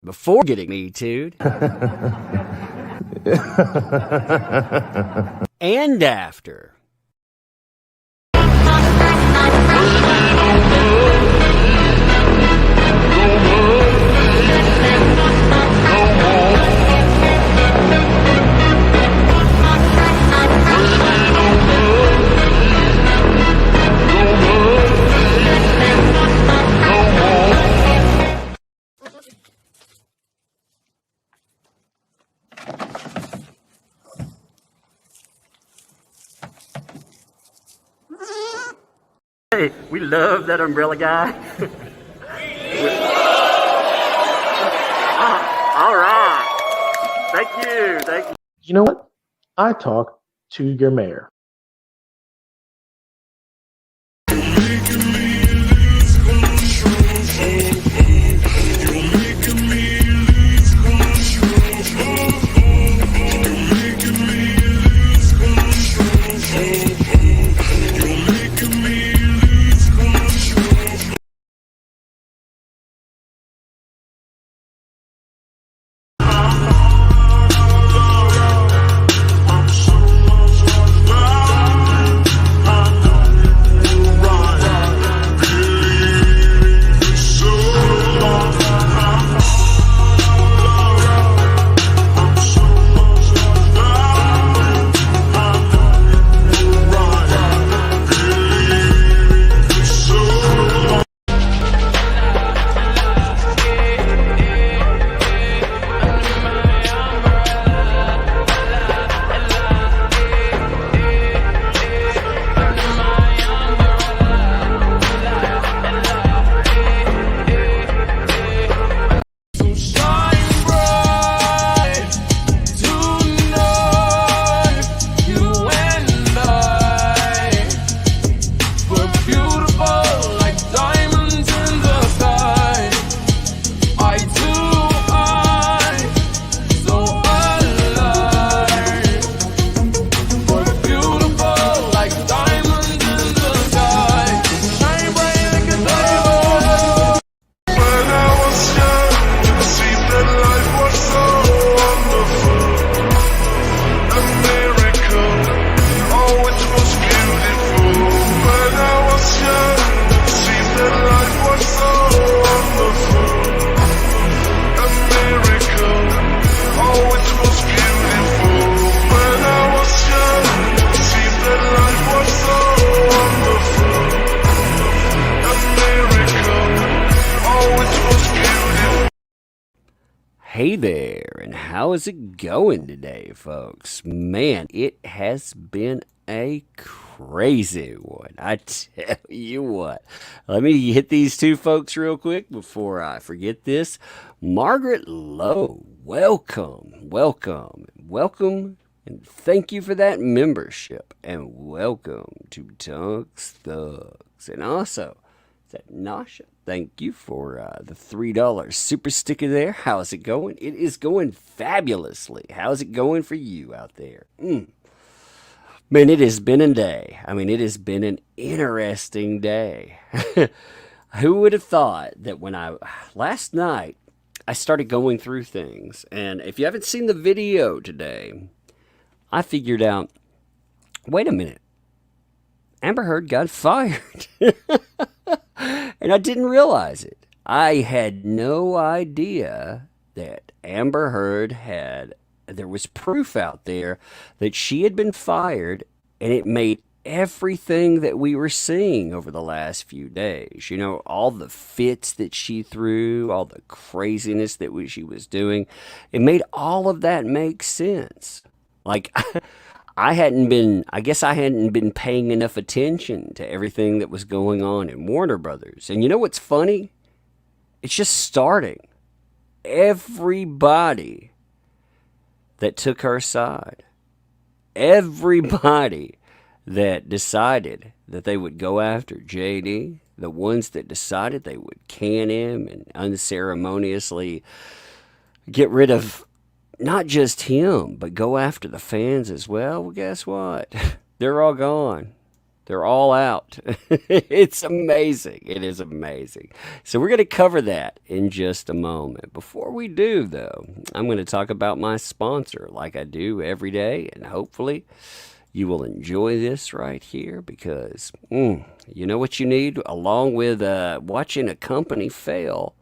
before getting Me Too'd. And after. Hey, we love that umbrella guy. All right. Thank you. Thank you. You know what? I talk to your mayor. Hey there, and how is it going today, folks? Man, it has been a crazy one. I tell you what. Let me hit these two folks real quick before I forget this. Margaret Lowe, welcome, and thank you for that membership, and welcome to Tonks Thugs. And also, is that Nasha? Thank you for the $3 super sticker there. How's it going? It is going fabulously. How's it going for you out there? Man, it has been a day. I mean, it has been an interesting day. Who would have thought that when last night, I started going through things. And if you haven't seen the video today, I figured out, wait a minute. Amber Heard got fired. And I didn't realize it. I had no idea that Amber Heard there was proof out there that she had been fired, and it made everything that we were seeing over the last few days. You know, all the fits that she threw, all the craziness that she was doing, it made all of that make sense. Like, I guess I hadn't been paying enough attention to everything that was going on in Warner Brothers. And you know what's funny? It's just starting. Everybody that took her side, everybody that decided that they would go after JD, the ones that decided they would can him and unceremoniously get rid of not just him, but go after the fans as well. Well, guess what? They're all gone. They're all out. It's amazing. It is amazing. So we're going to cover that in just a moment. Before we do, though, I'm going to talk about my sponsor like I do every day, and hopefully you will enjoy this right here because you know what you need along with watching a company fail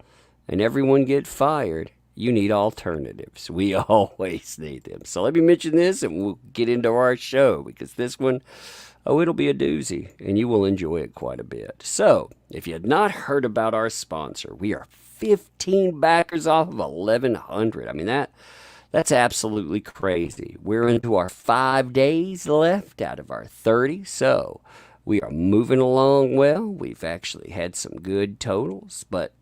and everyone get fired. You need alternatives. We always need them. So let me mention this and we'll get into our show because this one, oh, it'll be a doozy and you will enjoy it quite a bit. So if you had not heard about our sponsor, we are 15 backers off of 1,100. I mean, that's absolutely crazy. We're into our 5 days left out of our 30. So we are moving along well. We've actually had some good totals, but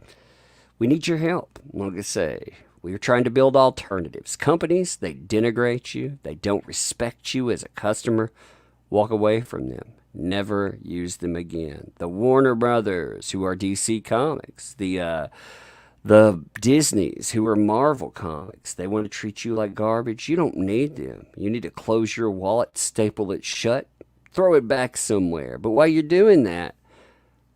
we need your help. Like I say, we are trying to build alternatives. Companies, they denigrate you. They don't respect you as a customer. Walk away from them. Never use them again. The Warner Brothers, who are DC Comics. The Disneys, who are Marvel Comics. They want to treat you like garbage. You don't need them. You need to close your wallet, staple it shut, throw it back somewhere. But while you're doing that,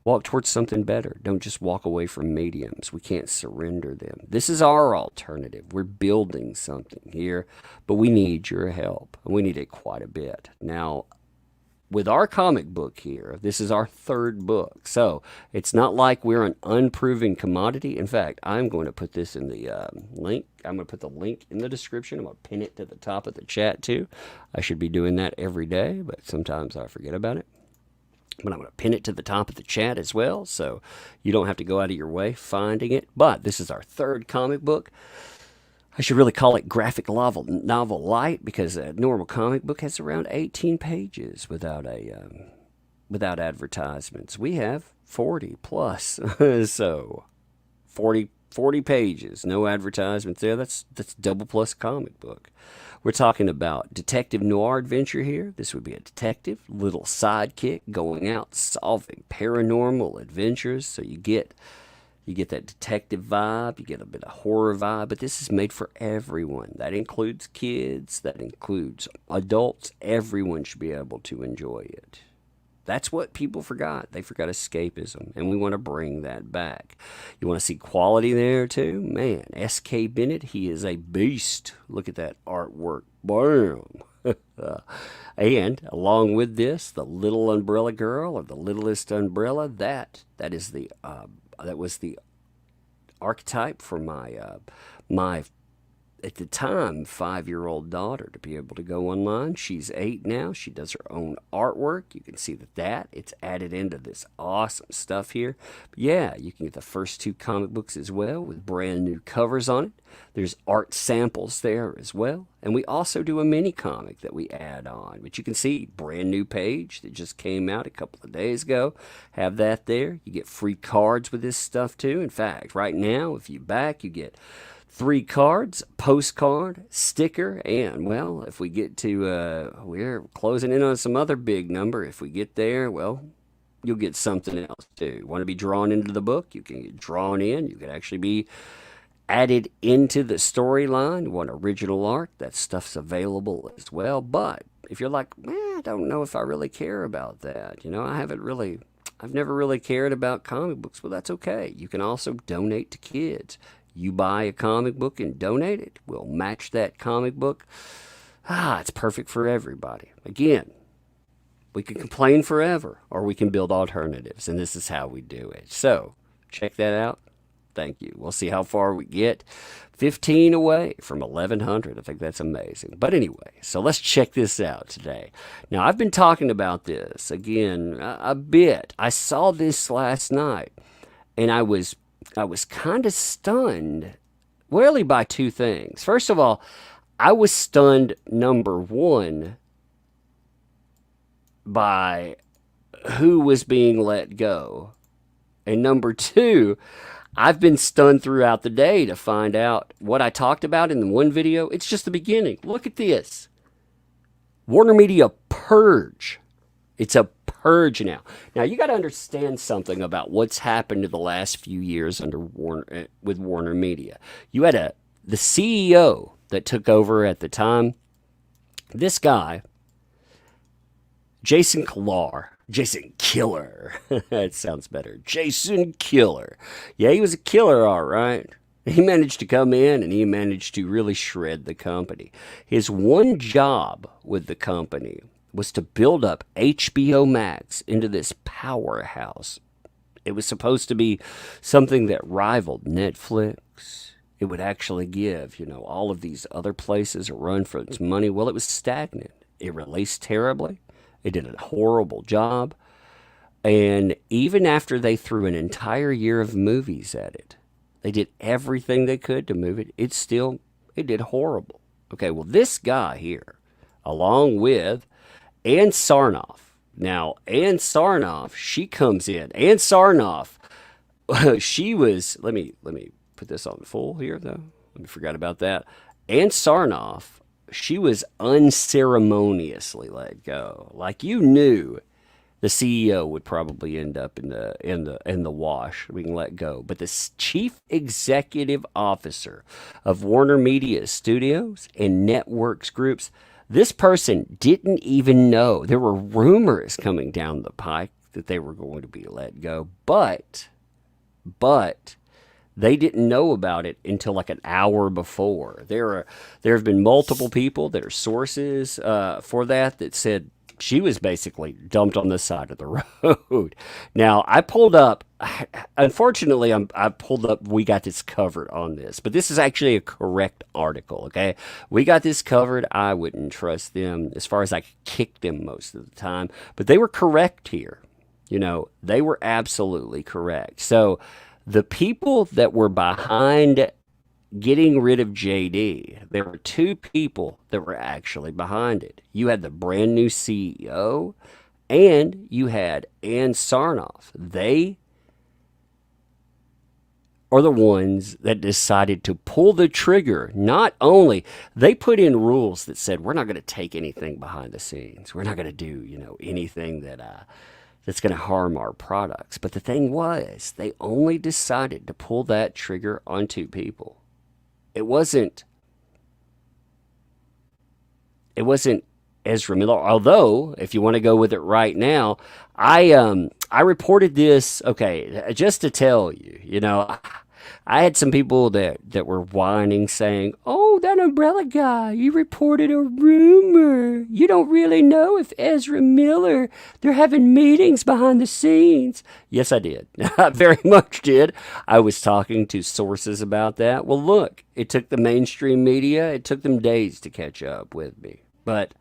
walk towards something better. Don't just walk away from mediums. We can't surrender them. This is our alternative. We're building something here, but we need your help. We need it quite a bit. Now, with our comic book here, this is our third book. So it's not like we're an unproven commodity. In fact, I'm going to put this in the link. I'm going to put the link in the description. I'm going to pin it to the top of the chat too. I should be doing that every day, but sometimes I forget about it. But I'm going to pin it to the top of the chat as well, so you don't have to go out of your way finding it. But this is our third comic book. I should really call it graphic novel light because a normal comic book has around 18 pages without advertisements. We have 40 plus, so 40 pages, no advertisements there. That's double plus comic book. We're talking about detective noir adventure here. This would be a detective, little sidekick going out solving paranormal adventures. So you get that detective vibe, you get a bit of horror vibe, but this is made for everyone. That includes kids, that includes adults. Everyone should be able to enjoy it. That's what people forgot. They forgot escapism, and we want to bring that back. You want to see quality there, too? Man, S.K. Bennett, he is a beast. Look at that artwork. Boom. And along with this, the little umbrella girl, or the littlest umbrella, that was the archetype for my at the time 5-year-old daughter to be able to go online. She's 8 now. She does her own artwork. You can see that it's added into this awesome stuff here. But yeah, you can get the first 2 comic books as well with brand new covers on it. There's art samples there as well. And we also do a mini comic that we add on, but you can see brand new page that just came out a couple of days ago. Have that there. You get free cards with this stuff too. In fact, right now, if you back, you get 3 cards, postcard, sticker, and, well, if we get to, we're closing in on some other big number. If we get there, well, you'll get something else, too. Want to be drawn into the book? You can get drawn in. You can actually be added into the storyline. You want original art? That stuff's available as well. But if you're like, I don't know if I really care about that. I've never really cared about comic books. Well, that's okay. You can also donate to kids. You buy a comic book and donate it, we'll match that comic book. It's perfect for everybody. Again, we can complain forever, or we can build alternatives, and this is how we do it. So, check that out. Thank you. We'll see how far we get. 15 away from 1,100. I think that's amazing. But anyway, so let's check this out today. Now, I've been talking about this, again, a bit. I saw this last night, and I was kind of stunned, really, by 2 things. First of all, I was stunned, number 1, by who was being let go. And number 2, I've been stunned throughout the day to find out what I talked about in the one video. It's just the beginning. Look at this. Warner Media purge. It's a purge now. Now, you got to understand something about what's happened in the last few years with Warner Media. You had the CEO that took over at the time. This guy, Jason Kilar, Jason Killer. That sounds better. Jason Killer. Yeah, he was a killer, all right. He managed to come in and he managed to really shred the company. His one job with the company was to build up HBO Max into this powerhouse. It was supposed to be something that rivaled Netflix. It would actually give, all of these other places a run for its money. Well, it was stagnant. It released terribly. It did a horrible job. And even after they threw an entire year of movies at it, they did everything they could to move it. It did horrible. Okay, well, this guy here, along with Ann Sarnoff. Now, Ann Sarnoff, she comes in. Ann Sarnoff, she was, let me put this on full here, though. I forgot about that. Ann Sarnoff, she was unceremoniously let go. Like you knew the CEO would probably end up in the wash. We can let go. But the chief executive officer of Warner Media Studios and Networks Groups, this person didn't even know. There were rumors coming down the pike that they were going to be let go, but they didn't know about it until like an hour before. There have been multiple people that are sources for that said she was basically dumped on the side of the road. Now, I pulled up, unfortunately, I pulled up, we got this covered on this, but this is actually a correct article, okay? We got this covered. I wouldn't trust them as far as I could kick them most of the time, but they were correct here. They were absolutely correct. So the people that were behind getting rid of JD, there were two people that were actually behind it. You had the brand new CEO and you had Ann Sarnoff. They are the ones that decided to pull the trigger. Not only, they put in rules that said, we're not going to take anything behind the scenes. We're not going to do, anything that's going to harm our products. But the thing was, they only decided to pull that trigger on two people. It wasn't Ezra Miller. Although, if you want to go with it right now, I reported this. Okay, just to tell you, I had some people that were whining, saying, "Oh, that umbrella guy, you reported a rumor. You don't really know if Ezra Miller, they're having meetings behind the scenes." Yes, I did. I very much did. I was talking to sources about that. Well, look, it took the mainstream media, it took them days to catch up with me. But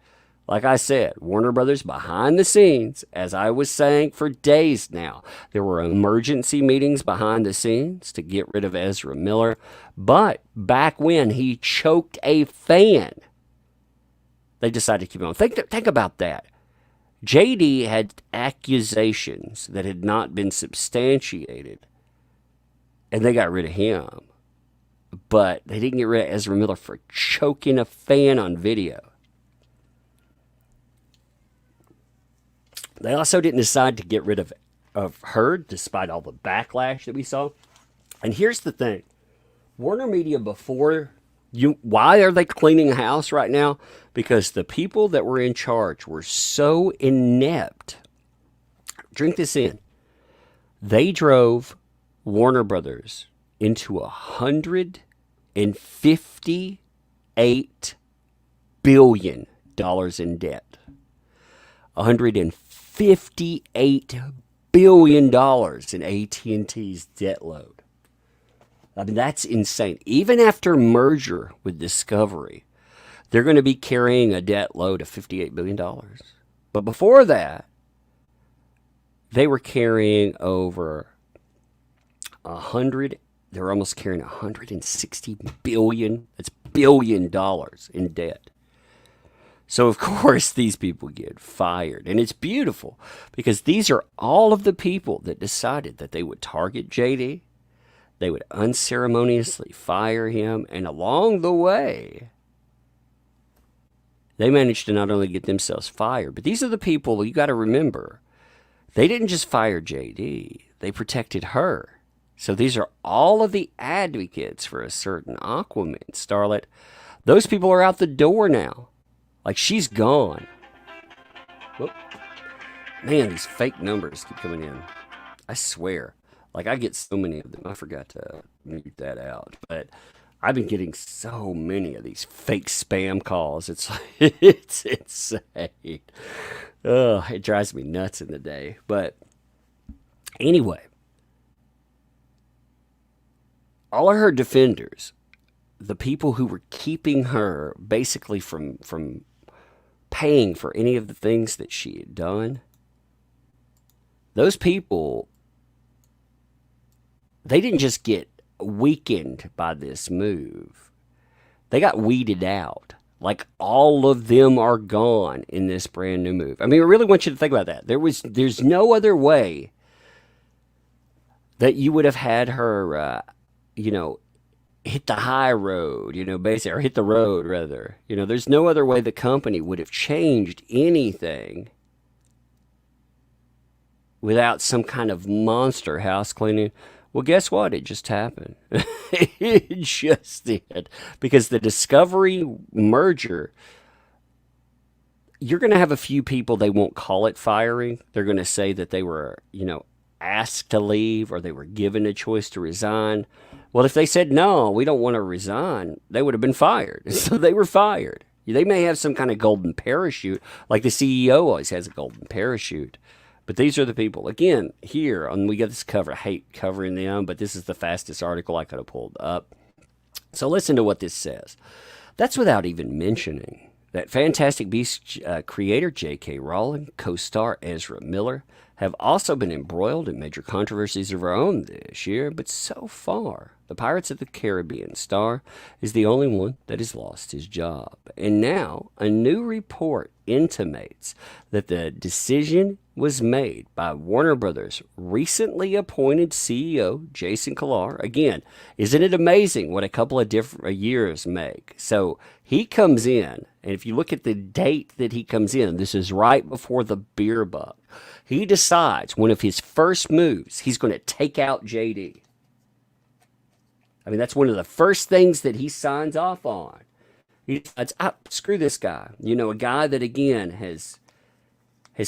like I said, Warner Brothers behind the scenes, as I was saying for days now, there were emergency meetings behind the scenes to get rid of Ezra Miller. But back when he choked a fan, they decided to keep on. Think about that. JD had accusations that had not been substantiated, and they got rid of him. But they didn't get rid of Ezra Miller for choking a fan on video. They also didn't decide to get rid of her, despite all the backlash that we saw. And here's the thing. Warner Media, why are they cleaning house right now? Because the people that were in charge were so inept. Drink this in. They drove Warner Brothers into $158 billion in debt. $158 billion in AT&T's debt load. I mean, that's insane. Even after merger with Discovery, they're going to be carrying a debt load of $58 billion. But before that, they were carrying over they were almost carrying $160 billion, that's $1 billion in debt. So, of course, these people get fired. And it's beautiful because these are all of the people that decided that they would target JD. They would unceremoniously fire him. And along the way, they managed to not only get themselves fired, but these are the people you got to remember. They didn't just fire JD. They protected her. So these are all of the advocates for a certain Aquaman starlet. Those people are out the door now. Like, she's gone. Whoop. Man, these fake numbers keep coming in. I swear. Like, I get so many of them. I forgot to mute that out. But I've been getting so many of these fake spam calls. It's it's insane. Oh, it drives me nuts in the day. But anyway, all of her defenders, the people who were keeping her basically from paying for any of the things that she had done, those people, they didn't just get weakened by this move. They got weeded out. Like, all of them are gone in this brand new move. I mean, I really want you to think about that. There's no other way that you would have had her, you know, hit the high road, basically, or hit the road rather. There's no other way the company would have changed anything without some kind of monster house cleaning. Well, guess what? It just happened. It just did. Because the Discovery merger, you're going to have a few people, they won't call it firing. They're going to say that they were, asked to leave or they were given a choice to resign. Well, if they said, no, we don't want to resign, they would have been fired. So they were fired. They may have some kind of golden parachute, like the CEO always has a golden parachute. But these are the people. Again, here, on we got this cover. I hate covering them, but this is the fastest article I could have pulled up. So listen to what this says. That's without even mentioning that Fantastic Beasts creator J.K. Rowling, co-star Ezra Miller, have also been embroiled in major controversies of their own this year, but so far, the Pirates of the Caribbean star is the only one that has lost his job. And now, a new report intimates that the decision was made by Warner Brothers' recently appointed CEO, Jason Kilar. Again, isn't it amazing what a couple of different years make? So he comes in, and if you look at the date that he comes in, this is right before the beer bug. He decides one of his first moves, he's going to take out JD. I mean, that's one of the first things that he signs off on. He decides, screw this guy. A guy that, again, has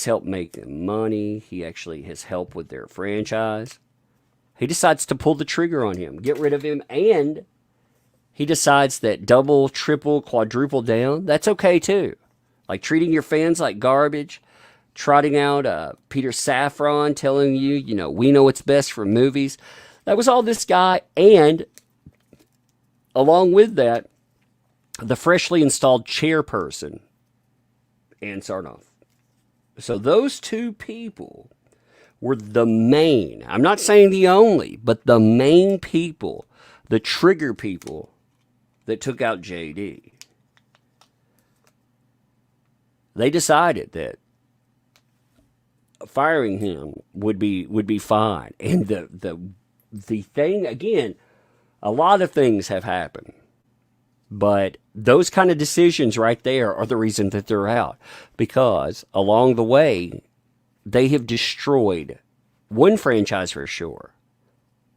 helped make them money. He actually has helped with their franchise. He decides to pull the trigger on him, get rid of him, and he decides that double, triple, quadruple down, that's okay too. Like treating your fans like garbage, trotting out Peter Safran telling you, we know what's best for movies. That was all this guy, and along with that, the freshly installed chairperson, Ann Sarnoff. So those two people were the main, I'm not saying the only, but the main people, the trigger people that took out JD. They decided that firing him would be fine. And the thing, again, a lot of things have happened. But those kind of decisions right there are the reason that they're out. Because along the way, they have destroyed one franchise for sure.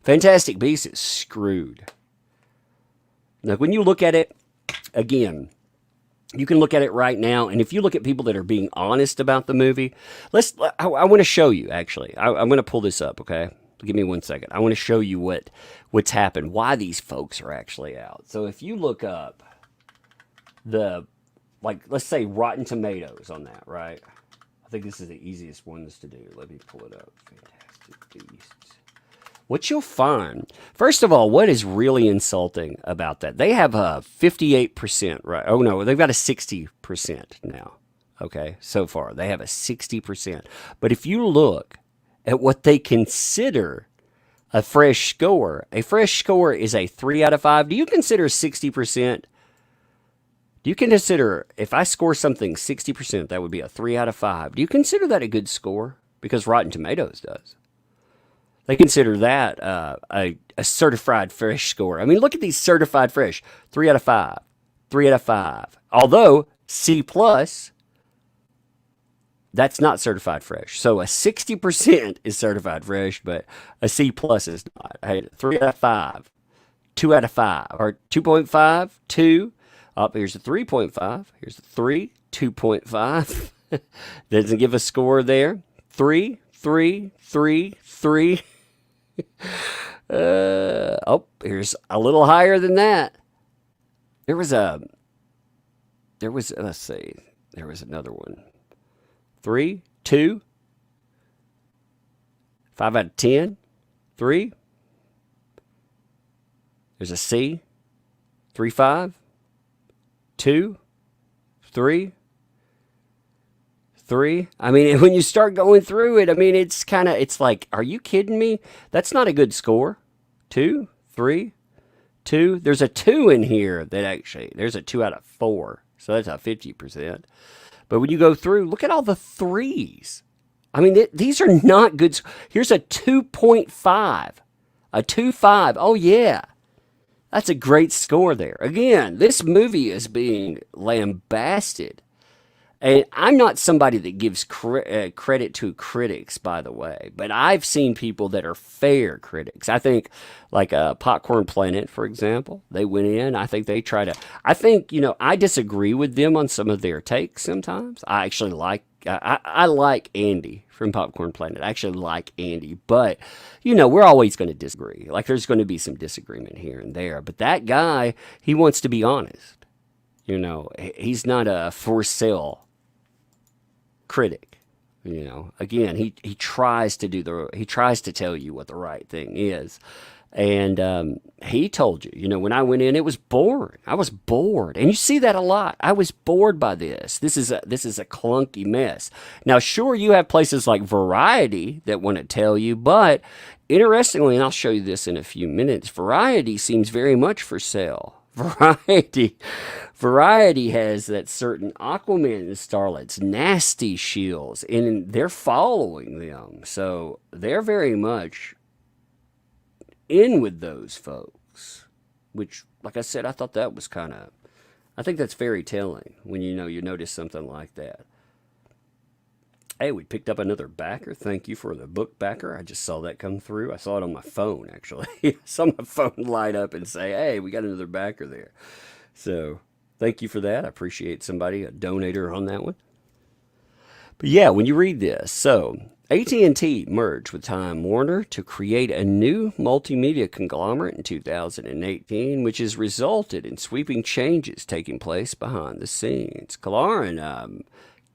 Fantastic Beasts is screwed. Now, when you look at it, again, you can look at it right now, and if you look at people that are being honest about the movie, I want to show you, actually. I'm going to pull this up, okay? Give me 1 second. I want to show you what's happened, why these folks are actually out. So if you look up let's say Rotten Tomatoes on that, right? I think this is the easiest ones to do. Let me pull it up. Fantastic Beasts. What you'll find, first of all, what is really insulting about that? They have a 58%, right? Oh, no, they've got a 60% now, okay, so far. They have a 60%. But if you look at what they consider a fresh score is a 3 out of 5. Do you consider 60%? Do you consider, if I score something 60%, that would be a 3 out of 5. Do you consider that a good score? Because Rotten Tomatoes does. They consider that a certified fresh score. I mean, look at these certified fresh. 3 out of 5. 3 out of 5. Although C+, that's not certified fresh. So a 60% is certified fresh, but a C+ is not. I had 3 out of 5. 2 out of 5. Or 2.5, 2. Here's a 3.5. Here's a 3, 2.5. Doesn't give a score there. 3, 3, 3, 3. Here's a little higher than that. Let's see, there was another one. 3, 2, 5 out of 10, 3. There's a C, 3, 5, 2, 3, 3. I mean, when you start going through it, I mean, it's like, are you kidding me? That's not a good score. 2, 3, 2. There's a 2 in here there's a 2 out of 4. So that's a 50%. But when you go through, look at all the 3s. I mean, these are not good. Here's a 2.5, a 2.5. Oh, yeah. That's a great score there. Again, this movie is being lambasted. And I'm not somebody that gives credit to critics, by the way, but I've seen people that are fair critics. I think, like Popcorn Planet, for example, they went in. I think they try to. I think I disagree with them on some of their takes sometimes. I actually like. I like Andy from Popcorn Planet. I actually like Andy, but we're always going to disagree. Like there's going to be some disagreement here and there. But that guy, he wants to be honest. He's not a for sale critic. Again, he tries to tell you what the right thing is. And he told you, when I went in, it was boring. I was bored. And you see that a lot. I was bored by this. This is a clunky mess. Now, sure, you have places like Variety that want to tell you, but interestingly, and I'll show you this in a few minutes, Variety seems very much for sale. Variety has that certain Aquaman starlets, nasty shields, and they're following them. So they're very much in with those folks, which, like I said, I thought that was I think that's very telling when you notice something like that. Hey, we picked up another backer. Thank you for the book backer. I just saw that come through. I saw it on my phone, actually. I saw my phone light up and say, hey, we got another backer there. So thank you for that. I appreciate somebody, a donator on that one. But yeah, when you read this, so AT&T merged with Time Warner to create a new multimedia conglomerate in 2018, which has resulted in sweeping changes taking place behind the scenes. Kalaran,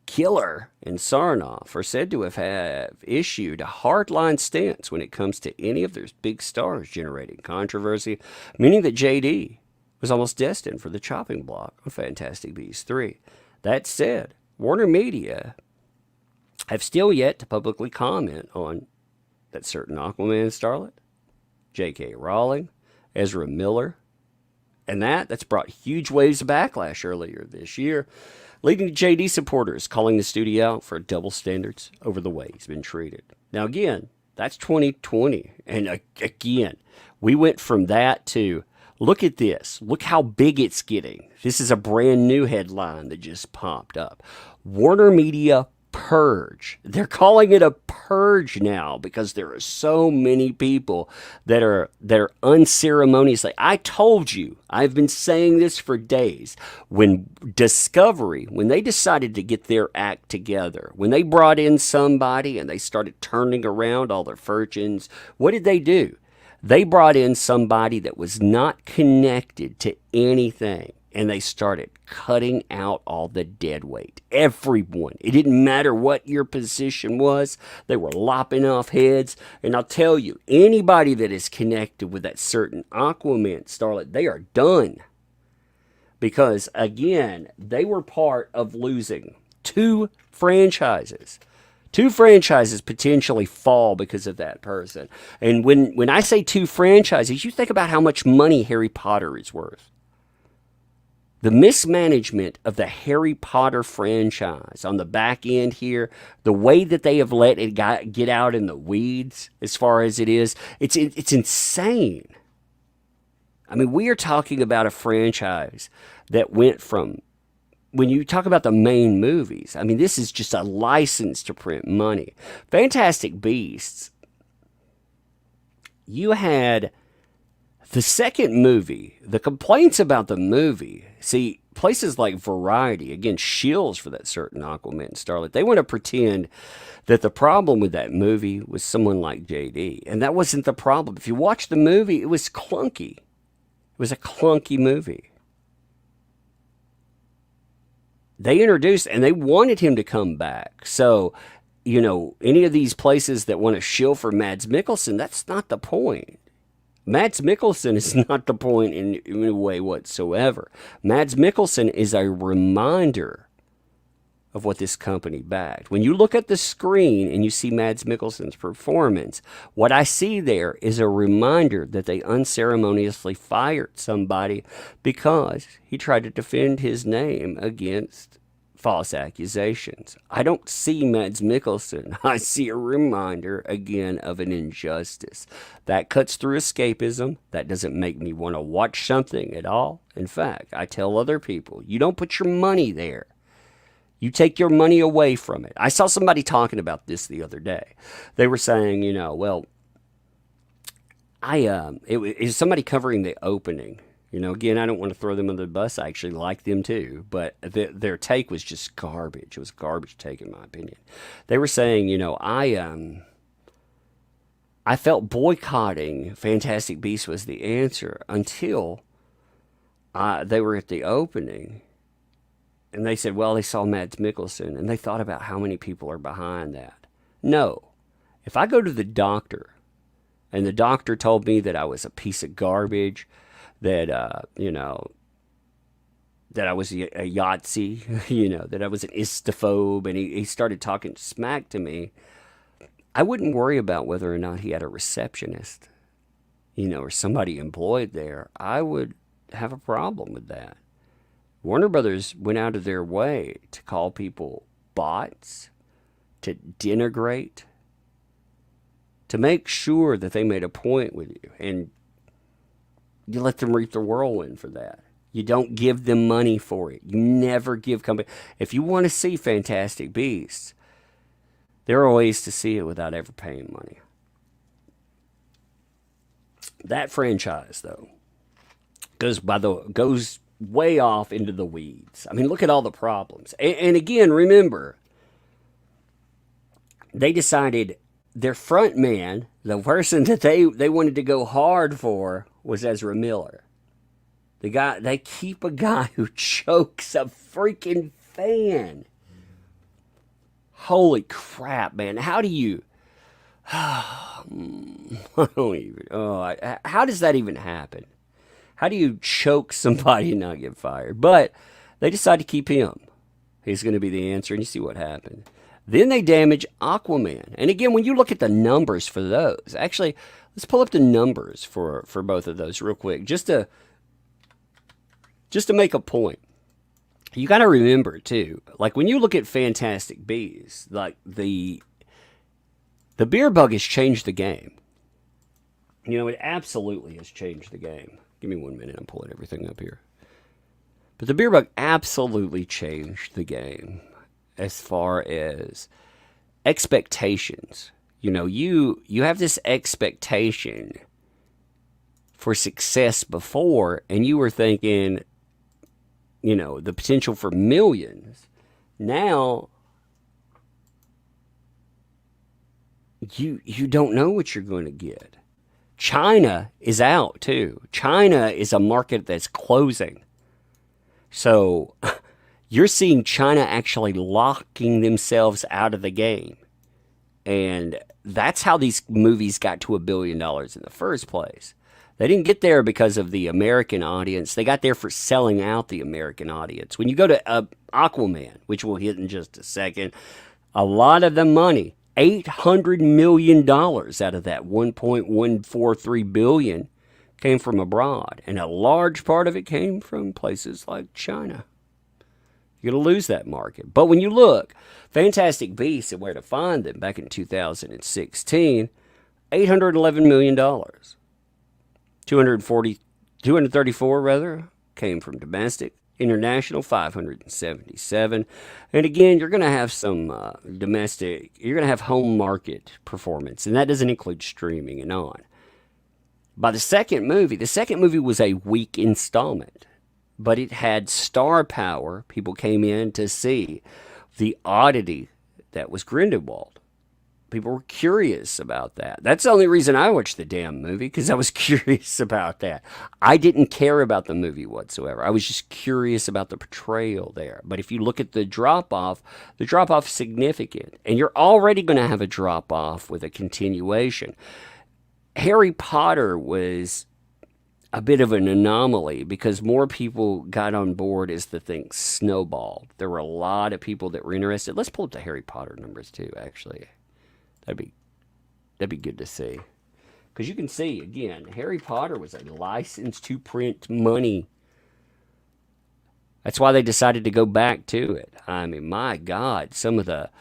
Killer and Sarnoff are said to have issued a hardline stance when it comes to any of their big stars generating controversy, meaning that JD was almost destined for the chopping block on Fantastic Beasts 3. That said, Warner Media have still yet to publicly comment on that certain Aquaman starlet, J.K. Rowling, Ezra Miller, and that's brought huge waves of backlash earlier this year, leading to JD supporters calling the studio out for double standards over the way he's been treated. Now, again, that's 2020. And again, we went from that to, look at this. Look how big it's getting. This is a brand new headline that just popped up. Warner Media purge. They're calling it a purge now because there are so many people that are unceremoniously. I told you, I've been saying this for days. When Discovery, when they decided to get their act together, when they brought in somebody and they started turning around all their fortunes, what did they do? They brought in somebody that was not connected to anything. And they started cutting out all the dead weight. Everyone. It didn't matter what your position was. They were lopping off heads. And I'll tell you, anybody that is connected with that certain Aquaman starlet, they are done. Because, again, they were part of losing 2 franchises. 2 franchises potentially fall because of that person. And when I say 2 franchises, you think about how much money Harry Potter is worth. The mismanagement of the Harry Potter franchise on the back end here, the way that they have let it get out in the weeds as far as it is, it's insane. I mean, we are talking about a franchise that went from, when you talk about the main movies, I mean, this is just a license to print money. Fantastic Beasts, you had the second movie, the complaints about the movie. See, places like Variety, again, shills for that certain Aquaman starlet, they want to pretend that the problem with that movie was someone like JD. And that wasn't the problem. If you watch the movie, it was clunky. It was a clunky movie. They introduced, and they wanted him to come back. So, any of these places that want to shill for Mads Mikkelsen, that's not the point. Mads Mikkelsen is not the point in any way whatsoever. Mads Mikkelsen is a reminder of what this company backed. When you look at the screen and you see Mads Mikkelsen's performance, what I see there is a reminder that they unceremoniously fired somebody because he tried to defend his name against false accusations. I don't see Mads Mikkelsen. I see a reminder, again, of an injustice. That cuts through escapism. That doesn't make me want to watch something at all. In fact, I tell other people, you don't put your money there. You take your money away from it. I saw somebody talking about this the other day. They were saying, it was somebody covering the opening. Again, I don't want to throw them under the bus. I actually like them too, but their take was just garbage. It was a garbage take, in my opinion. They were saying, I felt boycotting Fantastic Beasts was the answer until they were at the opening, and they said, well, they saw Mads Mikkelsen, and they thought about how many people are behind that. No. If I go to the doctor, and the doctor told me that I was a piece of garbage, that, that I was a Yahtzee, that I was an istophobe, and he started talking smack to me, I wouldn't worry about whether or not he had a receptionist, or somebody employed there. I would have a problem with that. Warner Brothers went out of their way to call people bots, to denigrate, to make sure that they made a point with you. And you let them reap the whirlwind for that. You don't give them money for it. You never give company. If you want to see Fantastic Beasts, there are ways to see it without ever paying money. That franchise, though, goes way off into the weeds. I mean, look at all the problems. And again, remember, they decided their front man, the person that they wanted to go hard for, was Ezra Miller. They keep a guy who chokes a freaking fan. Holy crap, man. How do you... I don't even... how does that even happen? How do you choke somebody and not get fired? But they decide to keep him. He's going to be the answer, and you see what happened. Then they damage Aquaman. And again, when you look at the numbers for those, actually, let's pull up the numbers for both of those real quick, just to make a point. You got to remember, too, like when you look at Fantastic Beasts, like the beer bug has changed the game. It absolutely has changed the game. Give me 1 minute. I'm pulling everything up here. But the beer bug absolutely changed the game as far as expectations. You have this expectation for success before, and you were thinking, the potential for millions. Now, you don't know what you're going to get. China is out, too. China is a market that's closing. So you're seeing China actually locking themselves out of the game. And that's how these movies got to $1 billion in the first place. They didn't get there because of the American audience. They got there for selling out the American audience. When you go to Aquaman, which we'll hit in just a second, a lot of the money, $800 million out of that $1.143 billion came from abroad. And a large part of it came from places like China. You're going to lose that market. But when you look, Fantastic Beasts and Where to Find Them back in 2016, $811 million. 234 came from domestic. International, 577. And again, you're going to have some domestic, you're going to have home market performance. And that doesn't include streaming and on. By the second movie was a weak installment. but it had star power. People came in to see the oddity that was Grindelwald. People were curious about that. That's the only reason I watched the damn movie, because I was curious about that. I didn't care about the movie whatsoever. I was just curious about the portrayal there. But if you look at the drop off is significant. And you're already going to have a drop off with a continuation. Harry Potter was a bit of an anomaly because more people got on board as the thing snowballed. There were a lot of people that were interested. Let's pull up the Harry Potter numbers too, actually. That'd be good to see. Because you can see, again, Harry Potter was a license to print money. That's why they decided to go back to it. I mean, my God, some of the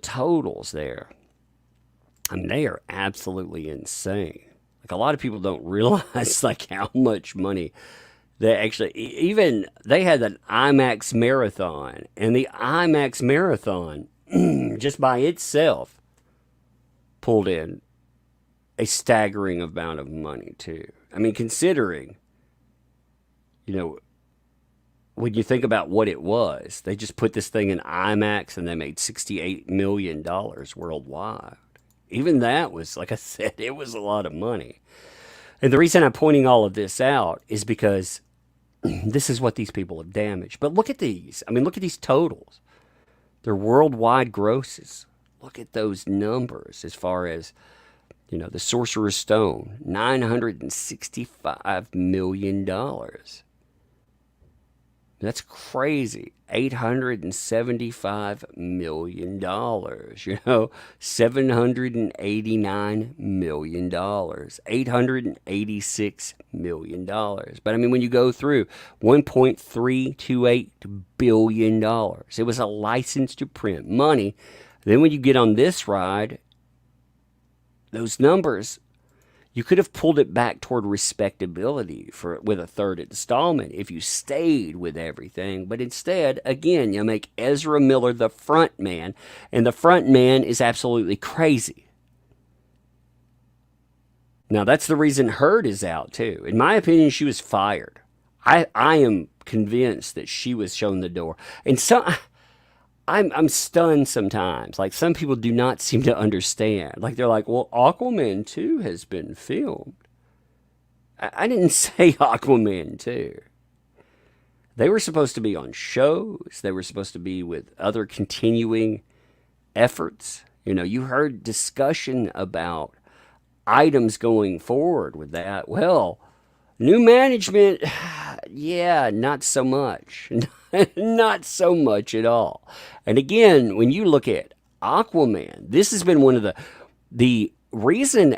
totals there, I mean, they are absolutely insane. Like, a lot of people don't realize like how much money they actually, even they had an IMAX marathon, and the IMAX marathon just by itself pulled in a staggering amount of money too. I mean, considering, when you think about what it was, they just put this thing in IMAX and they made $68 million worldwide. Even that was, like I said, it was a lot of money. And the reason I'm pointing all of this out is because this is what these people have damaged. But look at these. I mean, look at these totals. They're worldwide grosses. Look at those numbers as far as, the Sorcerer's Stone, $965 million. That's crazy. $875 million, $789 million, $886 million. But I mean, when you go through $1.328 billion, it was a license to print money. Then when you get on this ride, those numbers, you could have pulled it back toward respectability with a third installment if you stayed with everything. But instead, again, you make Ezra Miller the front man, and the front man is absolutely crazy. Now, that's the reason Heard is out, too. In my opinion, she was fired. I am convinced that she was shown the door. And so I'm stunned sometimes. Like, some people do not seem to understand. Like, they're like, well, Aquaman 2 has been filmed. I didn't say Aquaman 2. They were supposed to be on shows. They were supposed to be with other continuing efforts. You heard discussion about items going forward with that. Well, new management, yeah, not so much. Not so much at all. And again, when you look at Aquaman, this has been one of the reason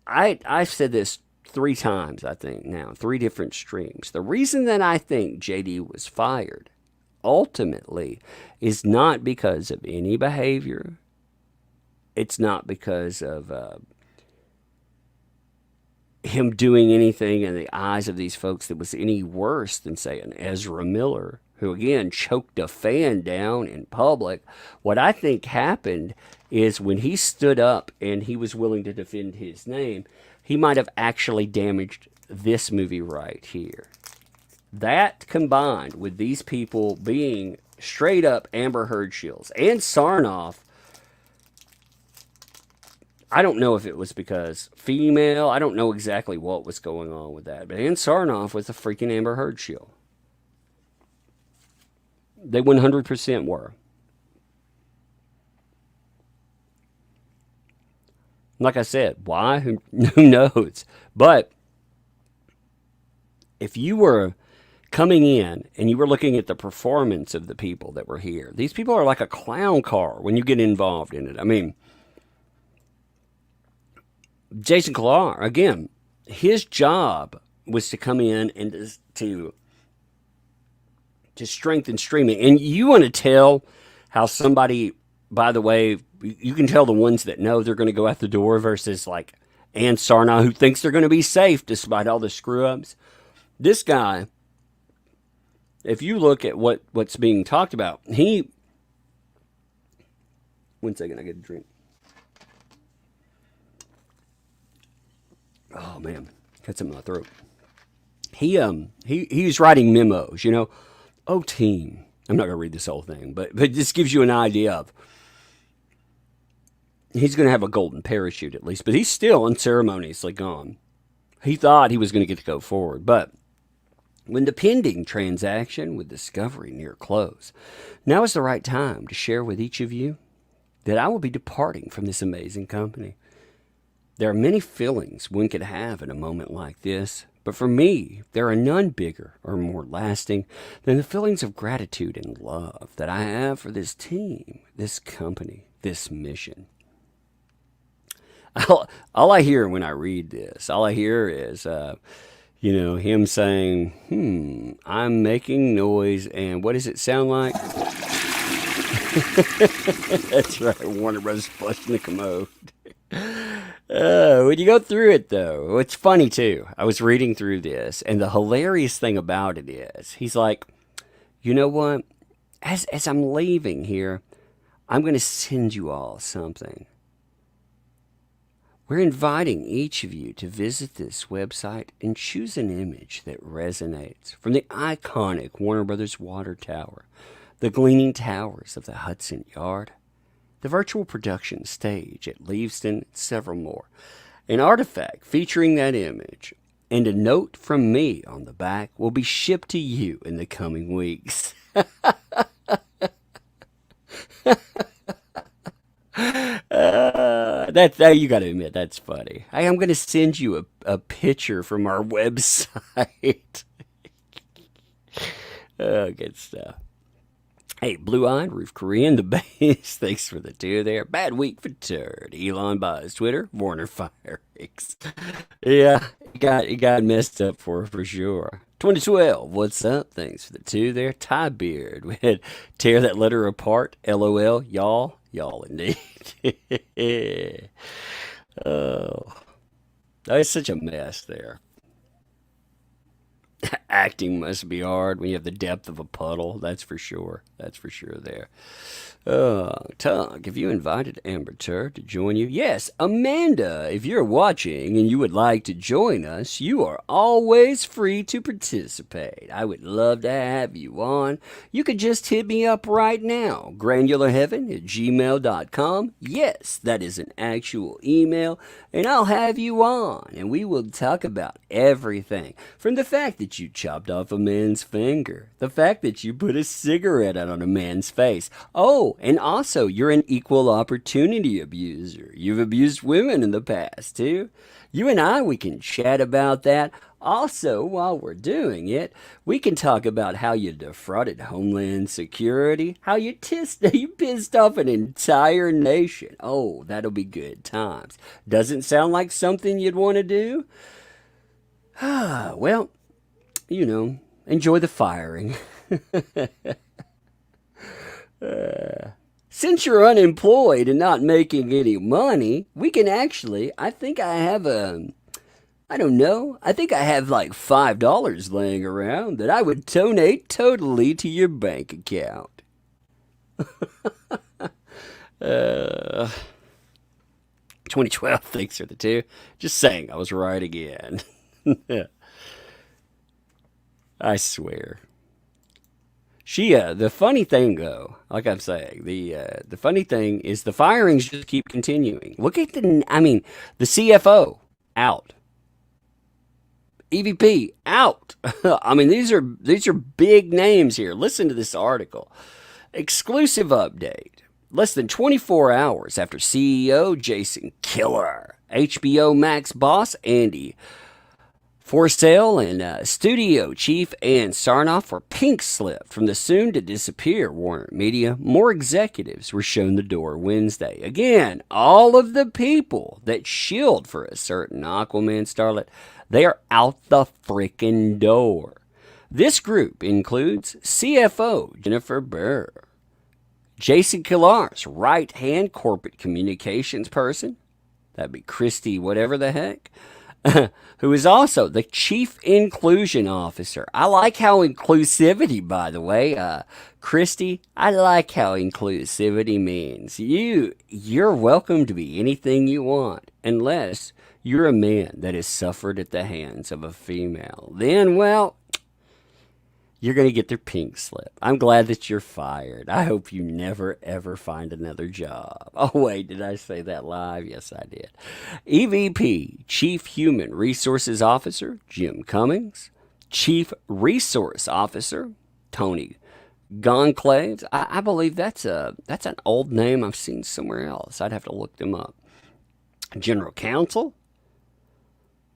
I've said this 3 times, I think now, 3 different streams. The reason that I think JD was fired ultimately is not because of any behavior. It's not because of him doing anything in the eyes of these folks that was any worse than, say, an Ezra Miller, who, again, choked a fan down in public. What I think happened is when he stood up and he was willing to defend his name, he might have actually damaged this movie right here. That combined with these people being straight up Amber Heard shills and Sarnoff, I don't know if it was because female, I don't know exactly what was going on with that, but Ann Sarnoff was a freaking Amber Heard shill. They 100% were. Like I said, why? Who knows? But if you were coming in and you were looking at the performance of the people that were here, these people are like a clown car when you get involved in it. I mean, Jason Clark, again, his job was to come in and to strengthen streaming. And you want to tell how somebody, by the way, you can tell the ones that know they're going to go out the door versus like Ann Sarnoff, who thinks they're going to be safe despite all the screw-ups. This guy, if you look at what's being talked about, one second, I get a drink. Oh, man, got something in my throat. he was writing memos. Oh team, I'm not gonna read this whole thing, but this gives you an idea of he's gonna have a golden parachute at least, but he's still unceremoniously gone. He thought he was gonna get to go forward, but when the pending transaction with Discovery near close, now is the right time to share with each of you that I will be departing from this amazing company. There are many feelings one could have in a moment like this, but for me, there are none bigger or more lasting than the feelings of gratitude and love that I have for this team, this company, this mission. All I hear when I read this, all I hear is, him saying, I'm making noise, and what does it sound like? That's right, Warner Brothers flushing the commode. When you go through it, though, it's funny, too. I was reading through this, and the hilarious thing about it is, he's like, you know what? As I'm leaving here, I'm going to send you all something. We're inviting each of you to visit this website and choose an image that resonates from the iconic Warner Brothers Water Tower, the gleaming towers of the Hudson Yard, the virtual production stage at Leavesden, and several more. An artifact featuring that image and a note from me on the back will be shipped to you in the coming weeks. That you got to admit that's funny. Hey, I'm going to send you a picture from our website. Oh, good stuff. Hey, Blue Eyed, Roof Korean, the base. Thanks for the two there. Bad week for Turd. Elon buys Twitter. Warner fires. Yeah, it got messed up for sure. 2012, what's up? Thanks for the two there. Ty Beard. We had tear that letter apart. LOL, y'all. Y'all indeed. Oh, it's such a mess there. Acting must be hard when you have the depth of a puddle. That's for sure. That's for sure there. Tug, have you invited Amber Turd to join you? Yes, Amanda, if you're watching and you would like to join us, you are always free to participate. I would love to have you on. You could just hit me up right now, granularheaven@gmail.com. Yes, that is an actual email, and I'll have you on, and we will talk about everything. From the fact that you chopped off a man's finger, the fact that you put a cigarette out on a man's face. Oh, and also, you're an equal opportunity abuser. You've abused women in the past, too. You and I, we can chat about that. Also, while we're doing it, we can talk about how you defrauded Homeland Security, how you pissed off an entire nation. Oh, that'll be good times. Doesn't sound like something you'd want to do? Well, enjoy the firing. Since you're unemployed and not making any money, we can actually, I think I have I don't know, I think I have like $5 laying around that I would donate totally to your bank account. uh, 2012, thanks for the two. Just saying, I was right again. I swear. The funny thing though, like I'm saying, the funny thing is the firings just keep continuing. Look at the CFO out, EVP out. I mean, these are big names here. Listen to this article. Exclusive update. Less than 24 hours after CEO Jason Killer, HBO Max boss Andy Forsell, and studio chief Ann Sarnoff were pink slipped from the soon-to-disappear Warner Media. More executives were shown the door Wednesday. Again, all of the people that shilled for a certain Aquaman starlet, they are out the frickin' door. This group includes CFO Jennifer Burr, Jason Killar's right-hand corporate communications person, that'd be Christy whatever the heck, who is also the chief inclusion officer. I like how inclusivity, by the way, Christy, I like how inclusivity means you're welcome to be anything you want, unless you're a man that has suffered at the hands of a female, then, well, you're going to get their pink slip. I'm glad that you're fired. I hope you never, ever find another job. Oh, wait, did I say that live? Yes, I did. EVP, Chief Human Resources Officer, Jim Cummings. Chief Resource Officer, Tony Gonclaves. I believe that's an old name I've seen somewhere else. I'd have to look them up. General Counsel,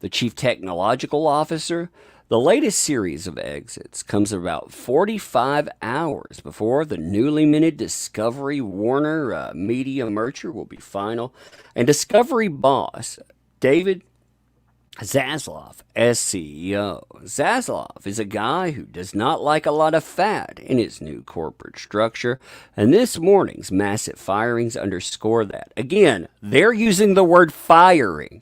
the Chief Technological Officer. The latest series of exits comes about 45 hours before the newly minted Discovery Warner Media merger will be final. And Discovery boss, David Zaslav, as CEO. Zaslav is a guy who does not like a lot of fat in his new corporate structure, and this morning's massive firings underscore that. Again, they're using the word firing.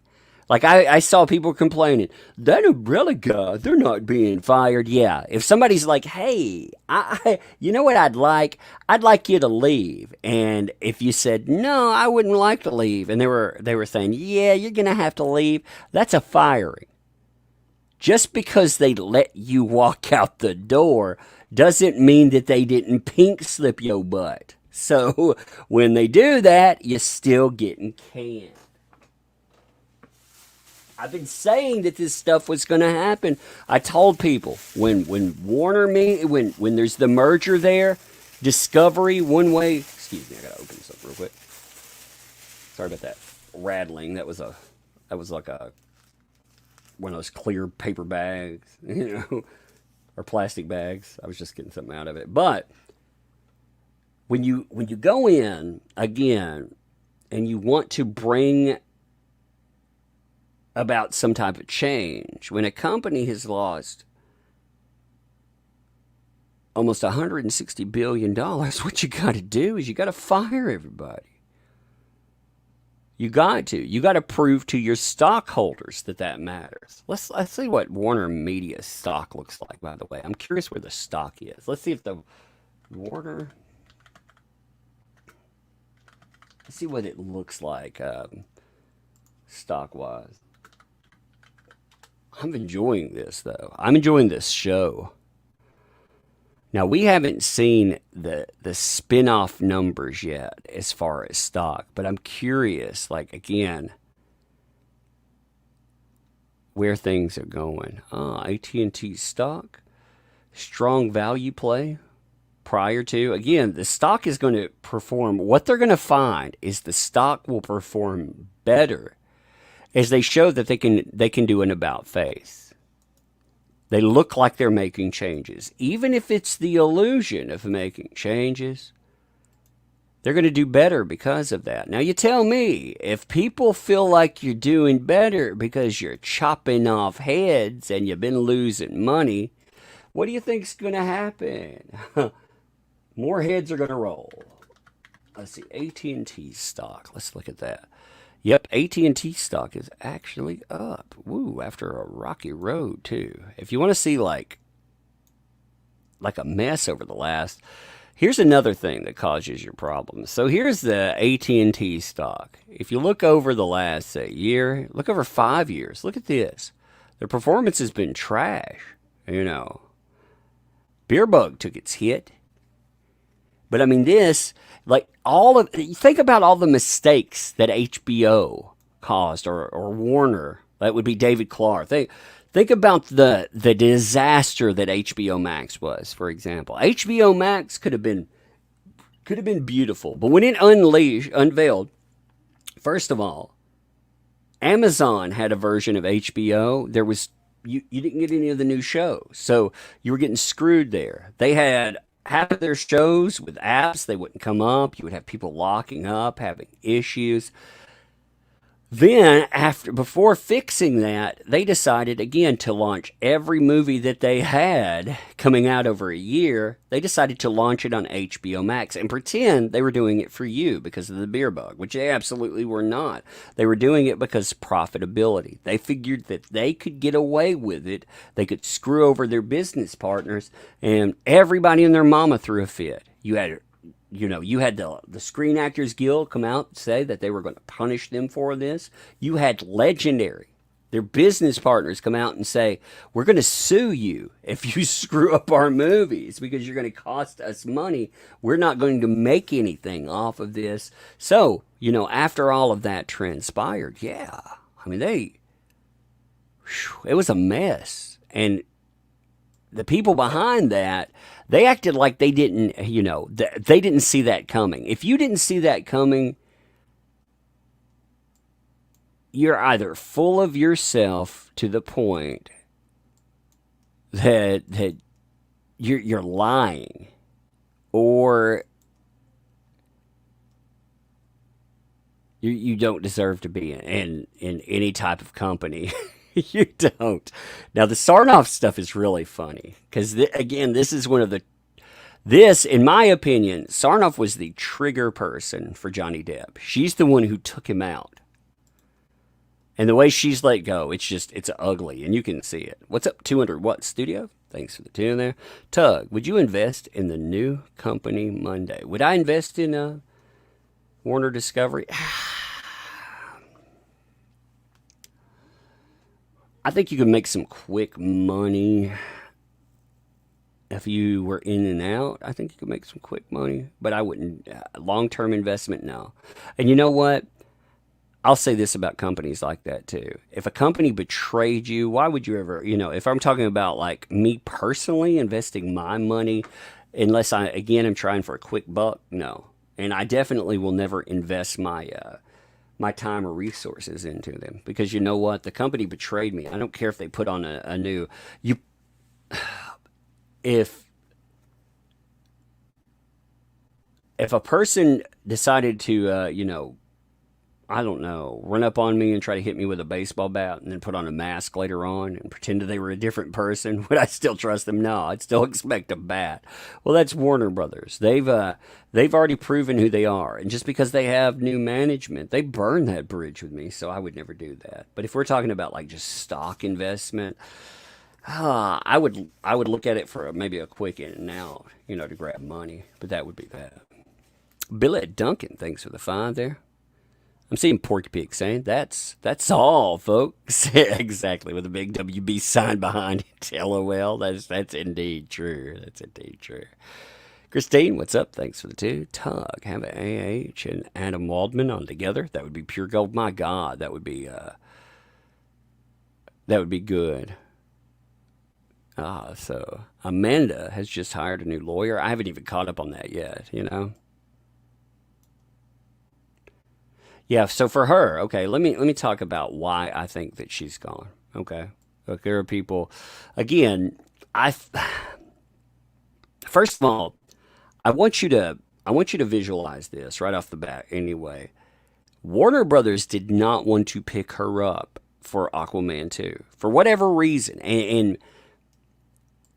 Like I saw people complaining, that umbrella guy, they're not being fired. Yeah, if somebody's like, hey, you know what I'd like? I'd like you to leave. And if you said, no, I wouldn't like to leave, and they were saying, yeah, you're going to have to leave, that's a firing. Just because they let you walk out the door doesn't mean that they didn't pink slip your butt. So when they do that, you're still getting canned. I've been saying that this stuff was going to happen. I told people when when there's the merger there, Discovery one way. Excuse me, I gotta open this up real quick. Sorry about that rattling. That was like one of those clear paper bags, or plastic bags. I was just getting something out of it. But when you go in again and you want to bring about some type of change, when a company has lost almost $160 billion, what you got to do is you got to fire everybody. You got to prove to your stockholders that matters. Let's see what Warner Media stock looks like, by the way. I'm curious where the stock is. Let's see if the Warner, let's see what it looks like stock wise. I'm enjoying this, though. I'm enjoying this show. Now, we haven't seen the spin-off numbers yet as far as stock, but I'm curious, like, again, where things are going. AT&T stock, strong value play prior to. Again, the stock is going to perform. What they're going to find is the stock will perform better as they show that they can do an about face. They look like they're making changes. Even if it's the illusion of making changes, they're going to do better because of that. Now you tell me, if people feel like you're doing better because you're chopping off heads and you've been losing money, what do you think's going to happen? More heads are going to roll. Let's see, AT&T stock. Let's look at that. Yep, AT&T stock is actually up. Woo, after a rocky road, too. If you want to see, like a mess over the last... Here's another thing that causes your problems. So here's the AT&T stock. If you look over the last, say, year, look over 5 years, look at this. Their performance has been trash, Beerbug took its hit. But I mean, this, like, think about all the mistakes that HBO caused, or Warner. That would be David Clark. Think about the disaster that HBO Max was, for example. HBO Max could have been beautiful, but when it unveiled, first of all, Amazon had a version of HBO. There was you didn't get any of the new shows, so you were getting screwed there. They had half of their shows with apps, they wouldn't come up. You would have people locking up, having issues. Then, before fixing that, they decided again to launch every movie that they had coming out over a year. They decided to launch it on HBO Max and pretend they were doing it for you because of the beer bug, which they absolutely were not. They were doing it because profitability. They figured that they could get away with it. They could screw over their business partners, and everybody and their mama threw a fit. You had you had the Screen Actors Guild come out and say that they were going to punish them for this. You had Legendary, their business partners, come out and say, we're going to sue you if you screw up our movies because you're going to cost us money. We're not going to make anything off of this. So, after all of that transpired, yeah, I mean, it was a mess. And the people behind that, they acted like they didn't, they didn't see that coming. If you didn't see that coming, you're either full of yourself to the point that you're lying, or you don't deserve to be in any type of company. You don't. Now, the Sarnoff stuff is really funny because, again, this is one of this, in my opinion, Sarnoff was the trigger person for Johnny Depp. She's the one who took him out. And the way she's let go, it's ugly, and you can see it. What's up, 200 Watt Studio? Thanks for the tune there. Tug, would you invest in the new company Monday? Would I invest in Warner Discovery? I think you could make some quick money if you were in and out. I think you could make some quick money, but I wouldn't. Long-term investment, no. And you know what? I'll say this about companies like that too. If a company betrayed you, why would you ever, if I'm talking about like me personally investing my money, unless I, again, am trying for a quick buck, no. And I definitely will never invest my time or resources into them because you know what? The company betrayed me. I don't care if they put on a new, if a person decided to, I don't know, run up on me and try to hit me with a baseball bat and then put on a mask later on and pretend that they were a different person, would I still trust them? No, I'd still expect a bat. Well, that's Warner Brothers. They've already proven who they are. And just because they have new management, they burned that bridge with me, so I would never do that. But if we're talking about like just stock investment, I would look at it for maybe a quick in and out, to grab money. But that would be that. Billy Duncan, thanks for the 5 there. I'm seeing Porky Pig saying that's all, folks. Exactly, with a big WB sign behind it. LOL. That's indeed true. That's indeed true. Christine, what's up? Thanks for the 2. Tug, have AH and Adam Waldman on together. That would be pure gold. My God, that would be good. So Amanda has just hired a new lawyer. I haven't even caught up on that yet. Yeah, so for her, okay, let me talk about why I think that she's gone. Okay, look, there are people. Again, first of all, I want you to visualize this right off the bat. Anyway, Warner Brothers did not want to pick her up for Aquaman 2 for whatever reason, and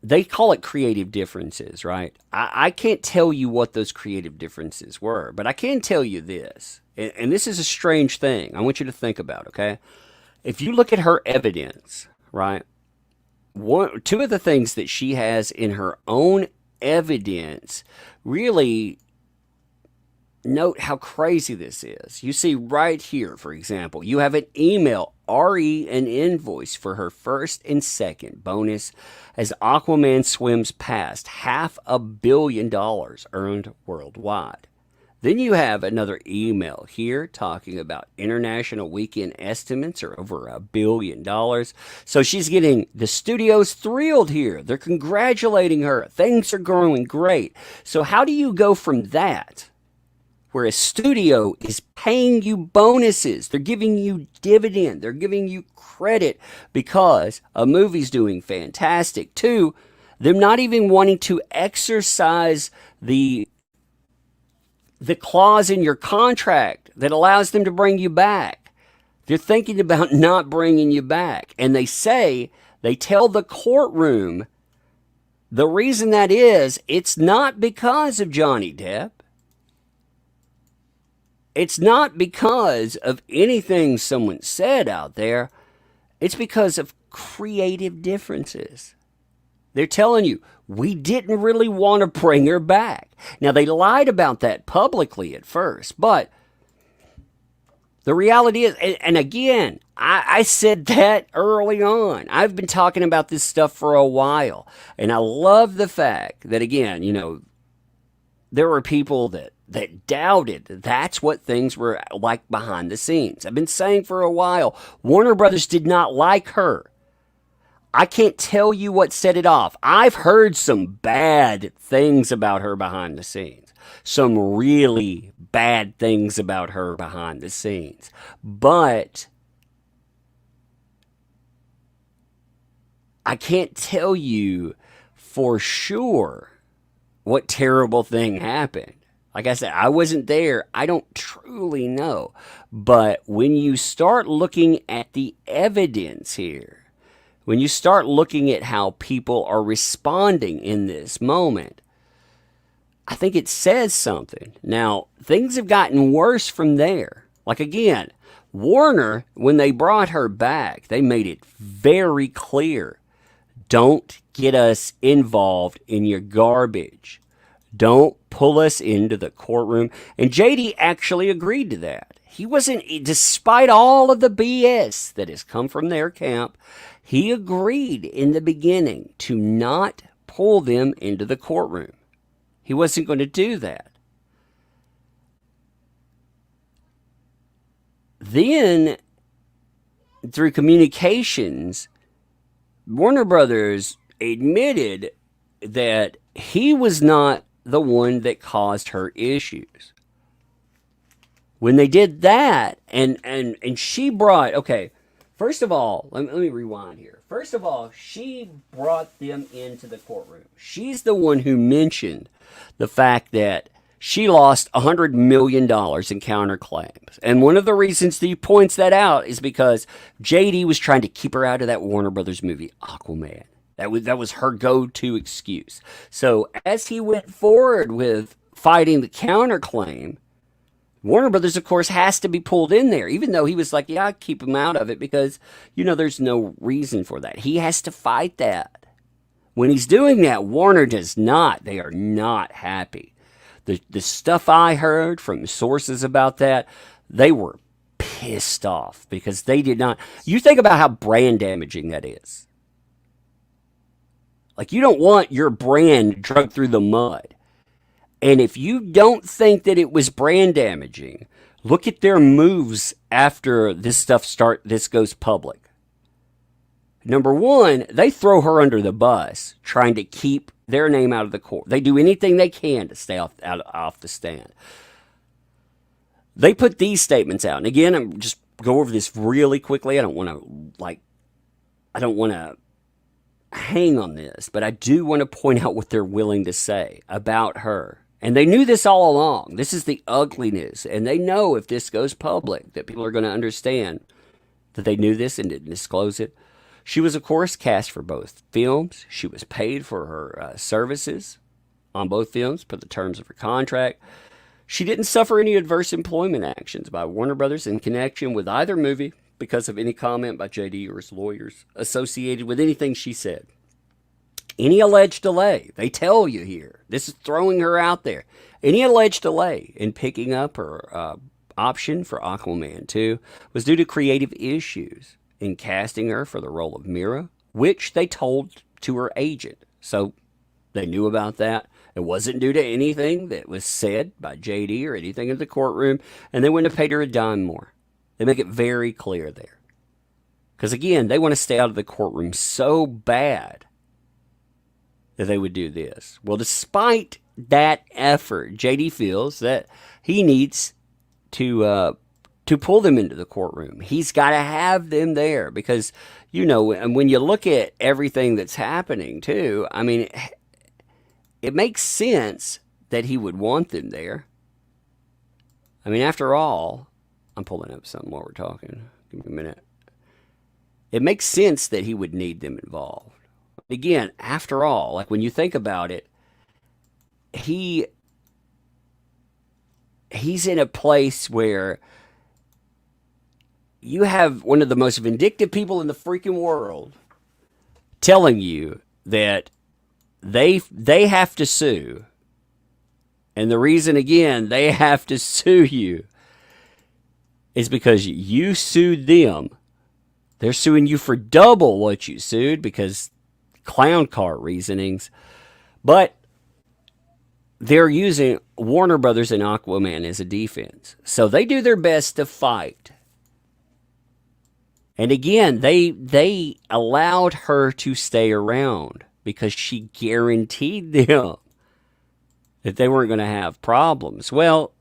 they call it creative differences, right? I can't tell you what those creative differences were, but I can tell you this. And this is a strange thing. I want you to think about, okay? If you look at her evidence, right? Two of the things that she has in her own evidence really note how crazy this is. You see right here, for example, you have an email, an invoice for her first and second bonus as Aquaman swims past $500 million earned worldwide. Then you have another email here talking about international weekend estimates are over $1 billion. So she's getting, the studio's thrilled here. They're congratulating her. Things are going great. So how do you go from that, where a studio is paying you bonuses, they're giving you dividend, they're giving you credit because a movie's doing fantastic, to them not even wanting to exercise the clause in your contract that allows them to bring you back. They're thinking about not bringing you back. And they tell the courtroom, the reason that is, it's not because of Johnny Depp. It's not because of anything someone said out there. It's because of creative differences. They're telling you, we didn't really want to bring her back. Now, they lied about that publicly at first, but the reality is, and again, I said that early on. I've been talking about this stuff for a while. And I love the fact that, again, there were people that doubted that's what things were like behind the scenes. I've been saying for a while, Warner Brothers did not like her. I can't tell you what set it off. I've heard some bad things about her behind the scenes. Some really bad things about her behind the scenes. But I can't tell you for sure what terrible thing happened. Like I said, I wasn't there. I don't truly know. But when you start looking at the evidence here, when you start looking at how people are responding in this moment, I think it says something. Now, things have gotten worse from there. Like again, Warner, when they brought her back, they made it very clear. Don't get us involved in your garbage. Don't pull us into the courtroom. And JD actually agreed to that. He wasn't, despite all of the BS that has come from their camp, he agreed in the beginning to not pull them into the courtroom. He wasn't going to do that. Then, through communications, Warner Brothers admitted that he was not the one that caused her issues. When they did that, and she brought, okay, first of all, let me rewind here. First of all, she brought them into the courtroom. She's the one who mentioned the fact that she lost $100 million in counterclaims. And one of the reasons that he points that out is because JD was trying to keep her out of that Warner Brothers movie, Aquaman. That was her go-to excuse. So as he went forward with fighting the counterclaim, Warner Brothers, of course, has to be pulled in there, even though he was like, yeah, I'll keep him out of it because, there's no reason for that. He has to fight that. When he's doing that, Warner does not. They are not happy. The stuff I heard from sources about that, they were pissed off because they did not. You think about how brand damaging that is. Like, you don't want your brand dragged through the mud. And if you don't think that it was brand damaging, look at their moves after this goes public. Number one, they throw her under the bus, trying to keep their name out of the court. They do anything they can to stay off the stand. They put these statements out. And again, I'm just go over this really quickly. I don't want to hang on this, but I do want to point out what they're willing to say about her. And they knew this all along. This is the ugliness. And they know if this goes public, that people are going to understand that they knew this and didn't disclose it. She was, of course, cast for both films. She was paid for her services on both films, per the terms of her contract. She didn't suffer any adverse employment actions by Warner Brothers in connection with either movie because of any comment by JD or his lawyers associated with anything she said. Any alleged delay, they tell you here, this is throwing her out there. Any alleged delay in picking up her option for Aquaman 2 was due to creative issues in casting her for the role of Mira, which they told to her agent. So they knew about that. It wasn't due to anything that was said by JD or anything in the courtroom, and they wouldn't have paid her a dime more. They make it very clear there. Because again, they want to stay out of the courtroom so bad that they would do this. Well, despite that effort, JD feels that he needs to pull them into the courtroom. He's got to have them there because, and when you look at everything that's happening too, I mean, it makes sense that he would want them there. I mean, after all, I'm pulling up something while we're talking. Give me a minute. It makes sense that he would need them involved. Again, after all, like when you think about it, he's in a place where you have one of the most vindictive people in the freaking world telling you that they have to sue. And the reason, again, they have to sue you is because you sued them. They're suing you for double what you sued because clown car reasonings. But they're using Warner Brothers and Aquaman as a defense. So they do their best to fight. And again, they allowed her to stay around because she guaranteed them that they weren't going to have problems. Well,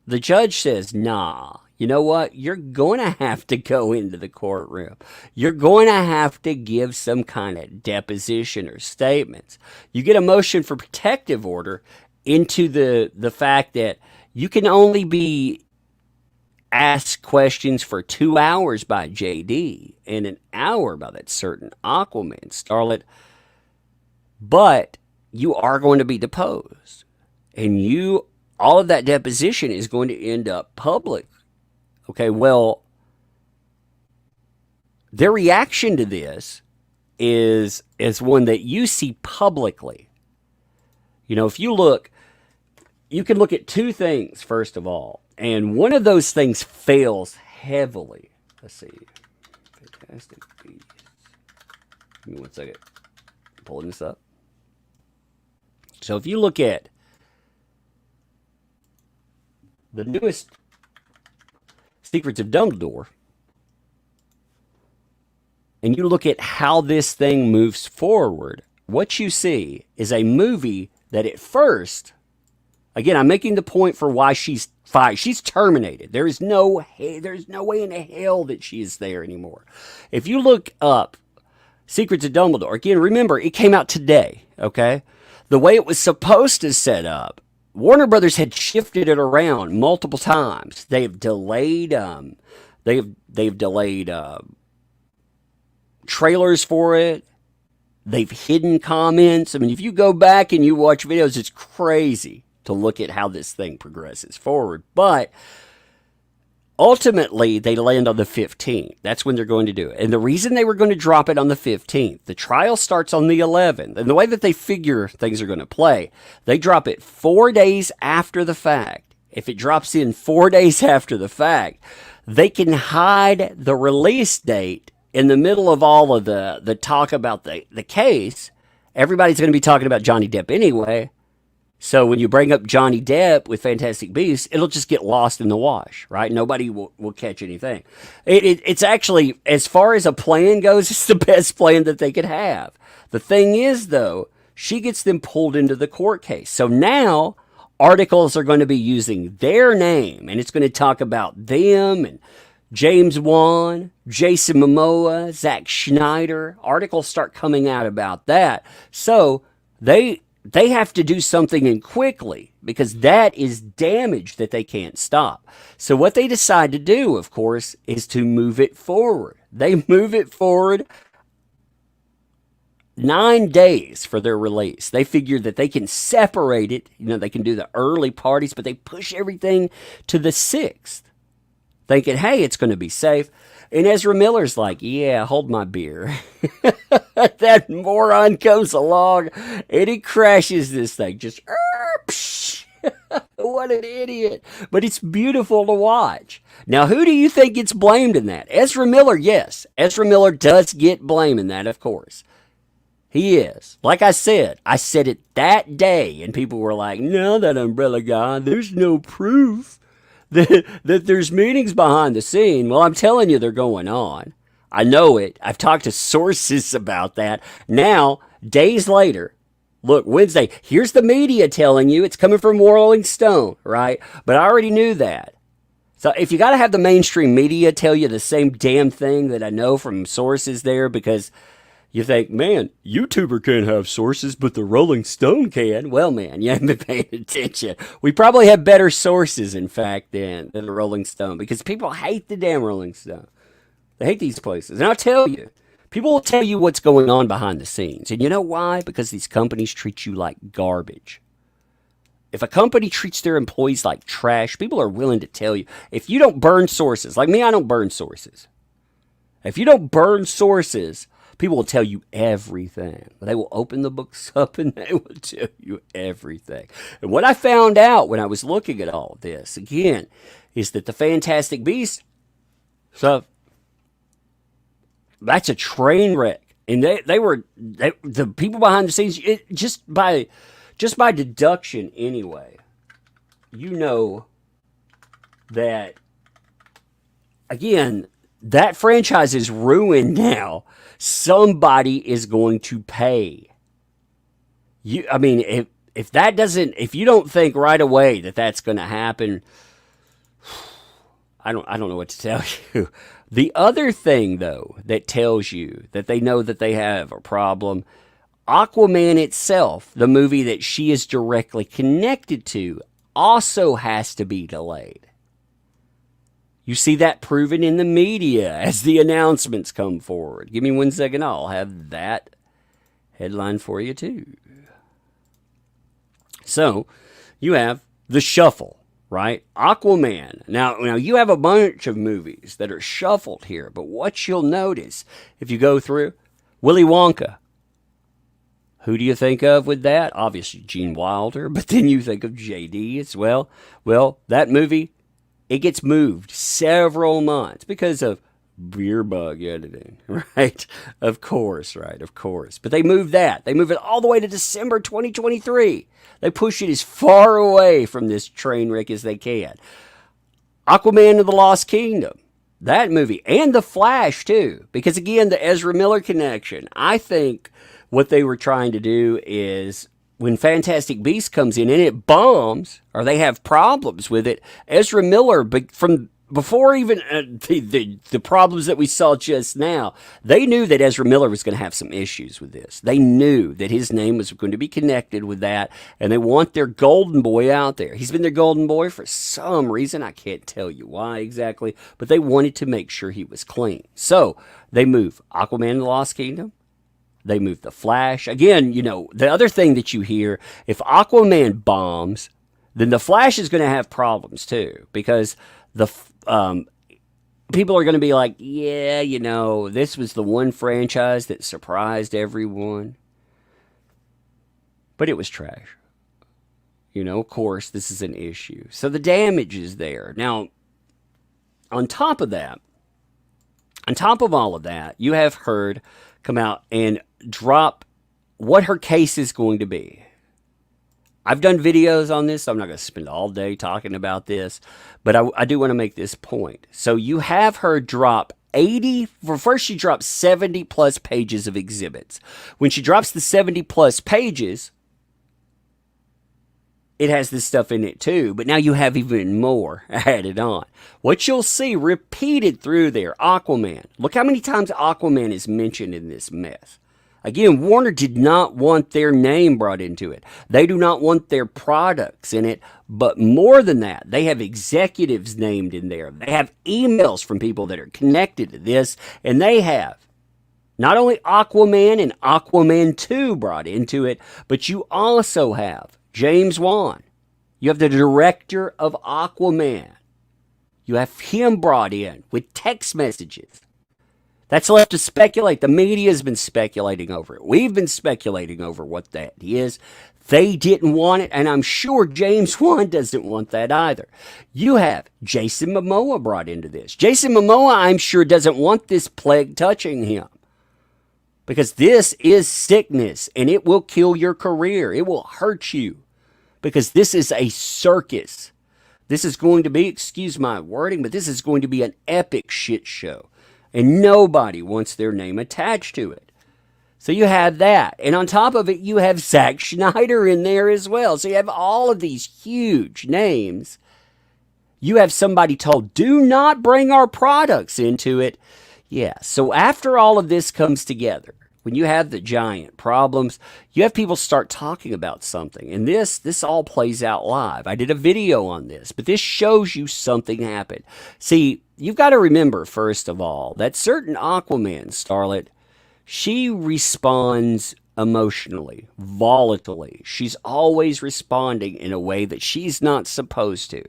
the judge says, nah, you know what? You're going to have to go into the courtroom. You're going to have to give some kind of deposition or statements. You get a motion for protective order into the fact that you can only be asked questions for 2 hours by JD and an hour by that certain Aquaman starlet. But you are going to be deposed. And all of that deposition is going to end up public. Okay, well, their reaction to this is one that you see publicly. You know, if you look, you can look at two things, first of all. And one of those things fails heavily. Let's see. Fantastic Beasts. Give me 1 second. I'm pulling this up. So if you look at the newest Secrets of Dumbledore, and you look at how this thing moves forward, what you see is a movie that at first, again, I'm making the point for why she's fired. She's terminated. There's no way in hell that she is there anymore. If you look up Secrets of Dumbledore, again, remember, it came out today, okay? The way it was supposed to set up, Warner Brothers had shifted it around multiple times. They've delayed, they've delayed trailers for it. They've hidden comments. I mean, if you go back and you watch videos, it's crazy to look at how this thing progresses forward. But ultimately, they land on the 15th. That's when they're going to do it. And the reason they were going to drop it on the 15th, the trial starts on the 11th. And the way that they figure things are going to play, they drop it 4 days after the fact. If it drops in 4 days after the fact, they can hide the release date in the middle of all of the talk about the case. Everybody's going to be talking about Johnny Depp anyway. So when you bring up Johnny Depp with Fantastic Beasts, it'll just get lost in the wash, right? Nobody will catch anything. It's actually, as far as a plan goes, it's the best plan that they could have. The thing is, though, she gets them pulled into the court case. So now articles are going to be using their name, and it's going to talk about them and James Wan, Jason Momoa, Zack Schneider. Articles start coming out about that. So they have to do something and quickly because that is damage that they can't stop. So what they decide to do, of course, is to move it forward. They move it forward 9 days for their release. They figure that they can separate it. You know, they can do the early parties, but they push everything to the 6th, thinking, hey, it's going to be safe. And Ezra Miller's like, yeah, hold my beer. That moron comes along and he crashes this thing. Just, what an idiot. But it's beautiful to watch. Now, who do you think gets blamed in that? Ezra Miller, yes. Ezra Miller does get blamed in that, of course. He is. Like I said it that day, and people were like, no, that umbrella guy, there's no proof that there's meetings behind the scene. Well, I'm telling you, they're going on. I know it. I've talked to sources about that. Now, days later, look, Wednesday, here's the media telling you it's coming from Rolling Stone, right? But I already knew that. So if you got to have the mainstream media tell you the same damn thing that I know from sources there, because you think, man, YouTuber can't have sources, but the Rolling Stone can. Well, man, you haven't been paying attention. We probably have better sources, in fact, than the Rolling Stone, because people hate the damn Rolling Stone. They hate these places. And I'll tell you, people will tell you what's going on behind the scenes. And you know why? Because these companies treat you like garbage. If a company treats their employees like trash, people are willing to tell you. If you don't burn sources, like me, I don't burn sources. If you don't burn sources, People will tell you everything. They will open the books up and they will tell you everything. And what I found out when I was looking at all of this, again, is that the Fantastic Beasts, so that's a train wreck. And the people behind the scenes, just by deduction anyway, you know that, again, that franchise is ruined now. Somebody is going to pay. I mean, if you don't think right away that that's going to happen, I don't know what to tell you. The other thing, though, that tells you that they know that they have a problem, Aquaman itself, the movie that she is directly connected to, also has to be delayed. You see that proven in the media as the announcements come forward. Give me 1 second, I'll have that headline for you too. So, you have The Shuffle, right? Aquaman. Now you have a bunch of movies that are shuffled here, but what you'll notice if you go through, Willy Wonka. Who do you think of with that? Obviously Gene Wilder, but then you think of JD as well. Well, that movie, it gets moved several months because of beer bug editing, right? Of course, right? Of course. But they moved that. They moved it all the way to December 2023. They push it as far away from this train wreck as they can. Aquaman of the Lost Kingdom, that movie, and The Flash too, because again, the Ezra Miller connection. I think what they were trying to do is when Fantastic Beasts comes in and it bombs, or they have problems with it, Ezra Miller, from before even the problems that we saw just now, they knew that Ezra Miller was going to have some issues with this. They knew that his name was going to be connected with that, and they want their golden boy out there. He's been their golden boy for some reason. I can't tell you why exactly, but they wanted to make sure he was clean. So they move Aquaman and the Lost Kingdom. They move The Flash. Again, the other thing that you hear, if Aquaman bombs, then The Flash is going to have problems too, because people are going to be like, yeah, this was the one franchise that surprised everyone. But it was trash. Of course, this is an issue. So the damage is there. Now, on top of all of that, you have Heard come out and drop what her case is going to be. I've done videos on this, so I'm not going to spend all day talking about this, but I do want to make this point. So you have her drop 80, first she drops 70 plus pages of exhibits. When she drops the 70 plus pages, it has this stuff in it too, but now you have even more added on. What you'll see repeated through there, Aquaman. Look how many times Aquaman is mentioned in this mess. Again, Warner did not want their name brought into it. They do not want their products in it. But more than that, they have executives named in there. They have emails from people that are connected to this. And they have not only Aquaman and Aquaman 2 brought into it, but you also have James Wan. You have the director of Aquaman. You have him brought in with text messages. That's left to speculate. The media has been speculating over it. We've been speculating over what that is. They didn't want it, and I'm sure James Wan doesn't want that either. You have Jason Momoa brought into this. Jason Momoa, I'm sure, doesn't want this plague touching him, because this is sickness, and it will kill your career. It will hurt you, because this is a circus. This is going to be, excuse my wording, but this is going to be an epic shit show. And nobody wants their name attached to it. So you have that. And on top of it, you have Zack Snyder in there as well. So you have all of these huge names. You have somebody told, do not bring our products into it. Yeah, so after all of this comes together, when you have the giant problems, you have people start talking about something. And this all plays out live. I did a video on this, but this shows you something happened. See, you've got to remember, first of all, that certain Aquaman starlet, she responds emotionally, volatilely. She's always responding in a way that she's not supposed to.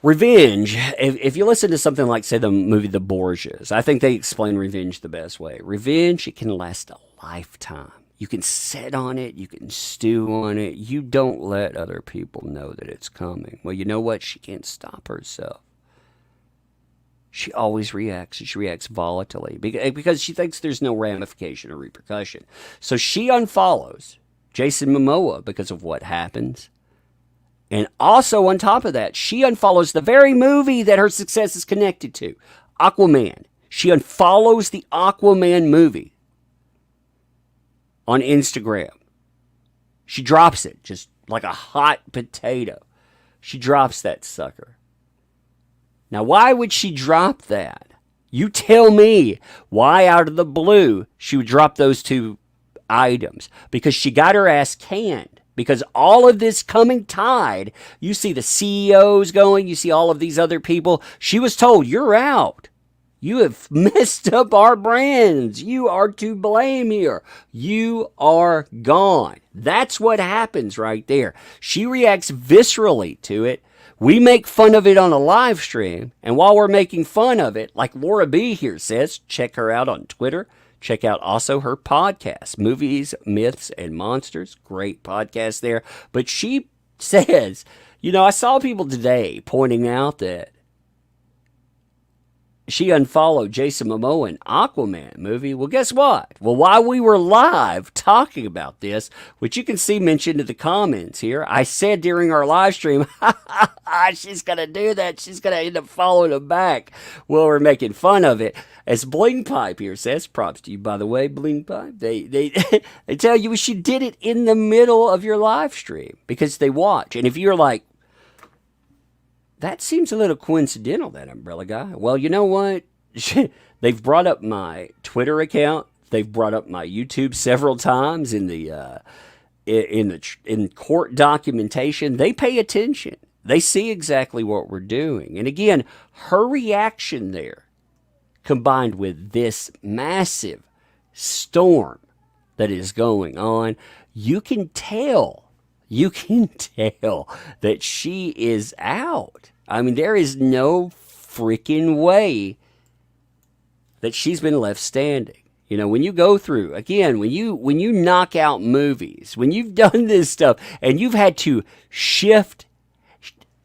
Revenge, if you listen to something like, say, the movie The Borgias, I think they explain revenge the best way. Revenge, it can last a lifetime. You can sit on it, you can stew on it. You don't let other people know that it's coming. Well, you know what? She can't stop herself. She always reacts, and she reacts volatilely because she thinks there's no ramification or repercussion. So she unfollows Jason Momoa because of what happens. And also, on top of that, she unfollows the very movie that her success is connected to, Aquaman. She unfollows the Aquaman movie on Instagram. She drops it just like a hot potato. She drops that sucker. Now, why would she drop that? You tell me why out of the blue she would drop those two items. Because she got her ass canned. Because all of this coming tide, you see the CEOs going, you see all of these other people. She was told, you're out. You have messed up our brands. You are to blame here. You are gone. That's what happens right there. She reacts viscerally to it. We make fun of it on a live stream. And while we're making fun of it, like Laura B here says, check her out on Twitter. Check out also her podcast, Movies, Myths, and Monsters. Great podcast there. But she says, I saw people today pointing out that she unfollowed Jason Momoa in Aquaman movie. Well, guess what? Well, while we were live talking about this, which you can see mentioned in the comments here, I said during our live stream, she's going to do that. She's going to end up following him back. Well, we're making fun of it. As Bling Pipe here says, props to you, by the way, Bling Pipe. They tell you she did it in the middle of your live stream because they watch. And if you're like, that seems a little coincidental, that Umbrella Guy. Well, you know what? They've brought up my Twitter account. They've brought up my YouTube several times in court documentation. They pay attention. They see exactly what we're doing. And again, her reaction there, combined with this massive storm that is going on, you can tell that she is out. I mean, there is no freaking way that she's been left standing. When you go through, again, when you knock out movies, when you've done this stuff and you've had to shift,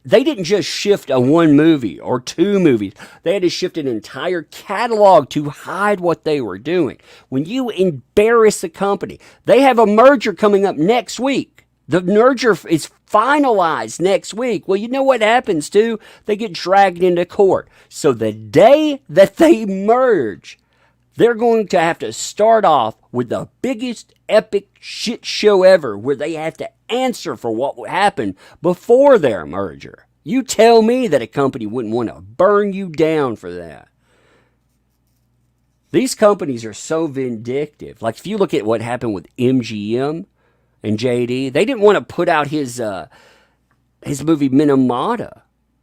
they didn't just shift a one movie or two movies. They had to shift an entire catalog to hide what they were doing. When you embarrass the company, they have a merger coming up next week. The merger is finalized next week. Well, you know what happens too? They get dragged into court. So the day that they merge, they're going to have to start off with the biggest epic shit show ever where they have to answer for what happened before their merger. You tell me that a company wouldn't want to burn you down for that. These companies are so vindictive. Like if you look at what happened with MGM and JD, they didn't want to put out his movie Minamata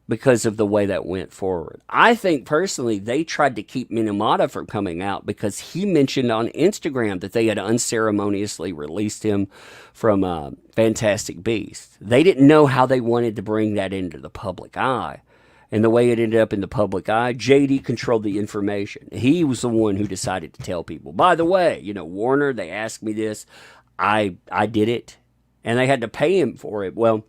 because of the way that went forward. I think personally they tried to keep Minamata from coming out because he mentioned on Instagram that they had unceremoniously released him from Fantastic Beasts. They didn't know how they wanted to bring that into the public eye. And the way it ended up in the public eye, JD controlled the information. He was the one who decided to tell people. By the way, Warner, they asked me this. I did it, and they had to pay him for it. Well,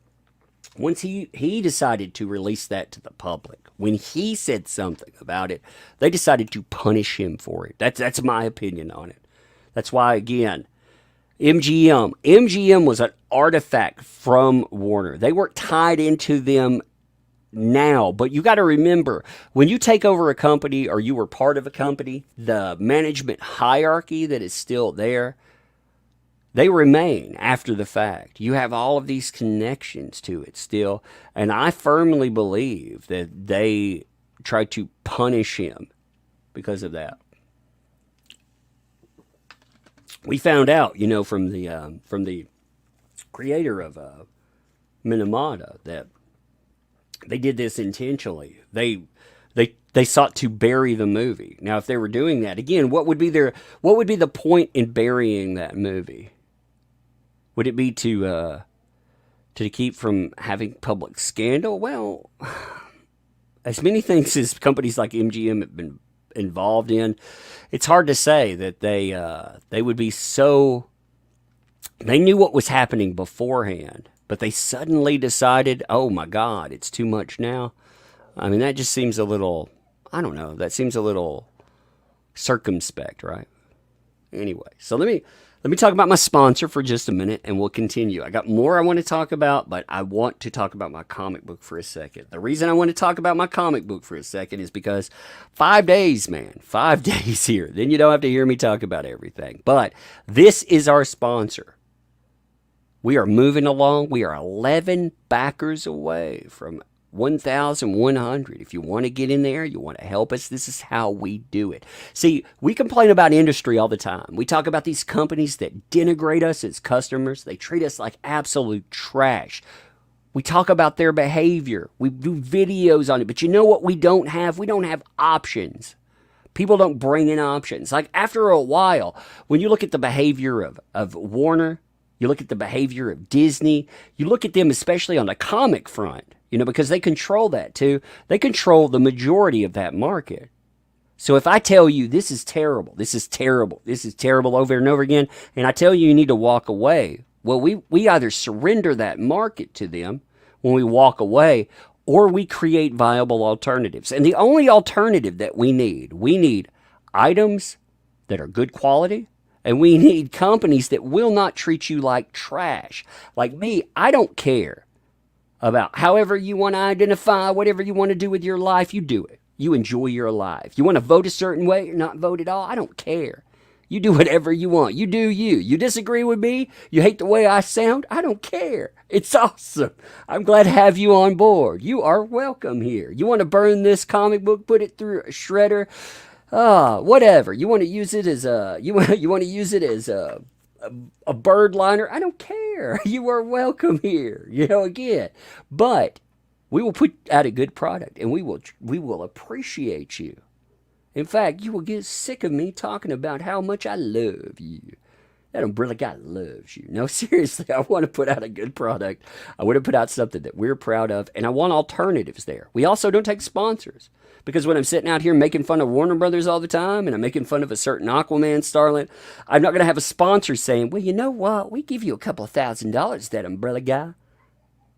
once he decided to release that to the public, when he said something about it, they decided to punish him for it. That's my opinion on it. That's why, again, MGM was an artifact from Warner. They weren't tied into them now, but you got to remember, when you take over a company or you were part of a company, the management hierarchy that is still there, they remain after the fact. You have all of these connections to it still. And I firmly believe that they tried to punish him because of that. We found out, from the creator of Minamata that they did this intentionally. They sought to bury the movie. Now, if they were doing that, again, what would be the point in burying that movie? Would it be to keep from having public scandal? Well, as many things as companies like MGM have been involved in, it's hard to say that they would be so. They knew what was happening beforehand, but they suddenly decided, oh my God, it's too much now. I mean, that just seems a little. I don't know. That seems a little circumspect, right? Anyway, so let me talk about my sponsor for just a minute and we'll continue. I got more I want to talk about, but I want to talk about my comic book for a second. The reason I want to talk about my comic book for a second is because 5 days, man, 5 days here. Then you don't have to hear me talk about everything. But this is our sponsor. We are moving along. We are 11 backers away from 1,100. If you want to get in there, you want to help us, this is how we do it. See, we complain about industry all the time. We talk about these companies that denigrate us as customers. They treat us like absolute trash. We talk about their behavior. We do videos on it. But you know what we don't have? We don't have options. People don't bring in options. Like after a while, when you look at the behavior of Warner, you look at the behavior of Disney, you look at them especially on the comic front, because they control that too. They control the majority of that market. So if I tell you this is terrible, this is terrible, this is terrible over and over again, and I tell you you need to walk away, well, we either surrender that market to them when we walk away, or we create viable alternatives. And the only alternative that we need items that are good quality, and we need companies that will not treat you like trash. Like me, I don't care about however you want to identify, whatever you want to do with your life, you do it. You enjoy your life. You want to vote a certain way or not vote at all? I don't care. You do whatever you want. You do you. You disagree with me? You hate the way I sound? I don't care. It's awesome. I'm glad to have you on board. You are welcome here. You want to burn this comic book, put it through a shredder? Whatever. You want to use it as a bird liner? I don't care. You are welcome here. Again. But we will put out a good product, and we will appreciate you. In fact, you will get sick of me talking about how much I love you. That umbrella guy loves you. No, seriously, I want to put out a good product. I want to put out something that we're proud of, and I want alternatives there. We also don't take sponsors. Because when I'm sitting out here making fun of Warner Brothers all the time, and I'm making fun of a certain Aquaman starlet, I'm not going to have a sponsor saying, well, you know what? We give you a couple of $1,000, that umbrella guy.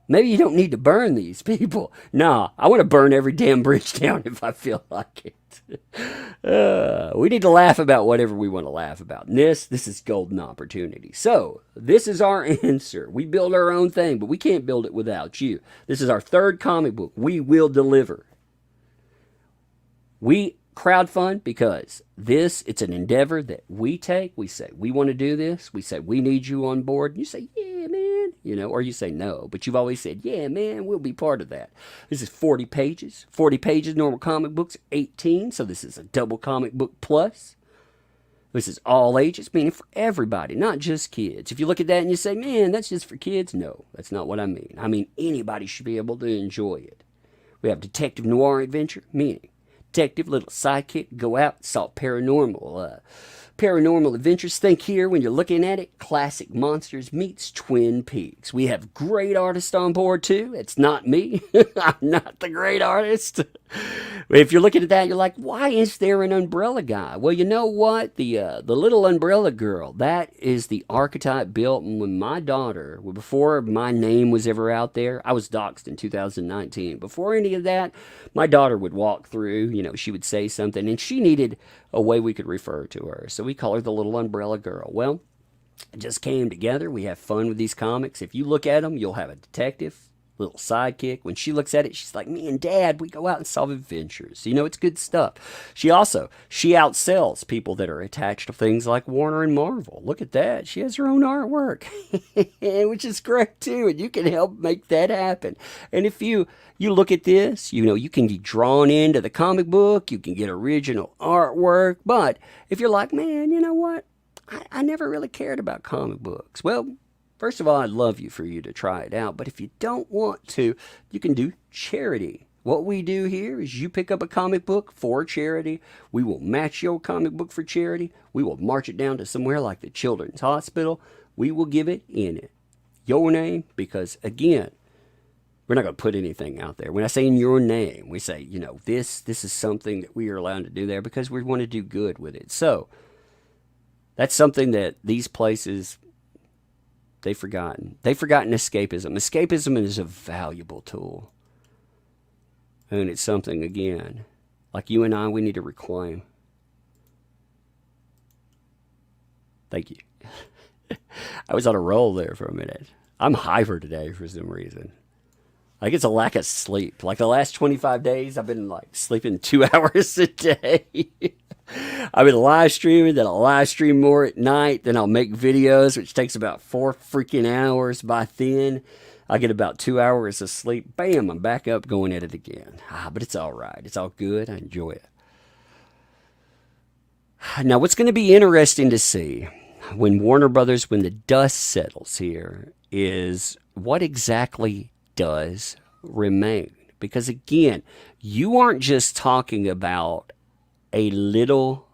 Maybe you don't need to burn these people. Nah, I want to burn every damn bridge down if I feel like it. We need to laugh about whatever we want to laugh about. And this is golden opportunity. So, this is our answer. We build our own thing, but we can't build it without you. This is our third comic book. We will deliver. We crowdfund because it's an endeavor that we take. We say, we want to do this. We say, we need you on board. And you say, yeah, man. Or you say no. But you've always said, yeah, man, we'll be part of that. This is 40 pages. 40 pages, normal comic books, 18. So this is a double comic book plus. This is all ages, meaning for everybody, not just kids. If you look at that and you say, man, that's just for kids. No, that's not what I mean. I mean, anybody should be able to enjoy it. We have detective noir adventure, meaning detective, little sidekick, go out, solve paranormal adventures. Think here when you're looking at it, classic monsters meets Twin Peaks. We have great artists on board too. It's not me. I'm not the great artist. If you're looking at that, you're like, why is there an umbrella guy? Well, you know what? The little umbrella girl, that is the archetype built when my daughter, before my name was ever out there, I was doxxed in 2019. Before any of that, my daughter would walk through, she would say something, and she needed a way we could refer to her. So we call her the little umbrella girl. Well, it just came together. We have fun with these comics. If you look at them, you'll have a detective, little sidekick. When she looks at it, she's like, me and Dad, we go out and solve adventures. It's good stuff. She outsells people that are attached to things like Warner and Marvel. Look at that. She has her own artwork, which is great too. And you can help make that happen. And if you look at this, you can get drawn into the comic book. You can get original artwork. But if you're like, man, you know what? I never really cared about comic books. Well, first of all, I'd love for you to try it out. But if you don't want to, you can do charity. What we do here is you pick up a comic book for charity. We will match your comic book for charity. We will march it down to somewhere like the Children's Hospital. We will give it in your name because, again, We're not going to put anything out there. When I say in your name, we say, this is something that we are allowed to do there because we want to do good with it. So that's something that these places, they've forgotten. They've forgotten escapism. Escapism is a valuable tool. And it's something, again, like you and I, we need to reclaim. Thank you. I was on a roll there for a minute. I'm hyper today for some reason. Like it's a lack of sleep. Like the last 25 days, I've been like sleeping 2 hours a day. I've been live streaming, then I'll live stream more at night, then I'll make videos, which takes about 4 freaking hours. By then, I get about 2 hours of sleep. Bam, I'm back up going at it again. But it's all right. It's all good. I enjoy it. Now, what's going to be interesting to see when Warner Brothers, when the dust settles here, is what exactly does remain. Because again, you aren't just talking about a little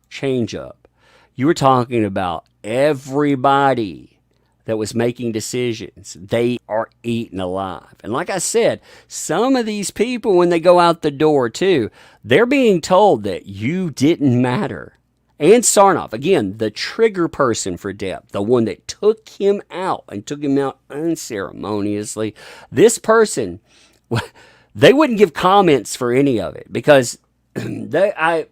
change up. You were talking about everybody that was making decisions. They are eaten alive. And like I said, some of these people, when they go out the door too, they're being told that you didn't matter. And Sarnoff, again, the trigger person for Depp, the one that took him out and took him out unceremoniously. This person, they wouldn't give comments for any of it because I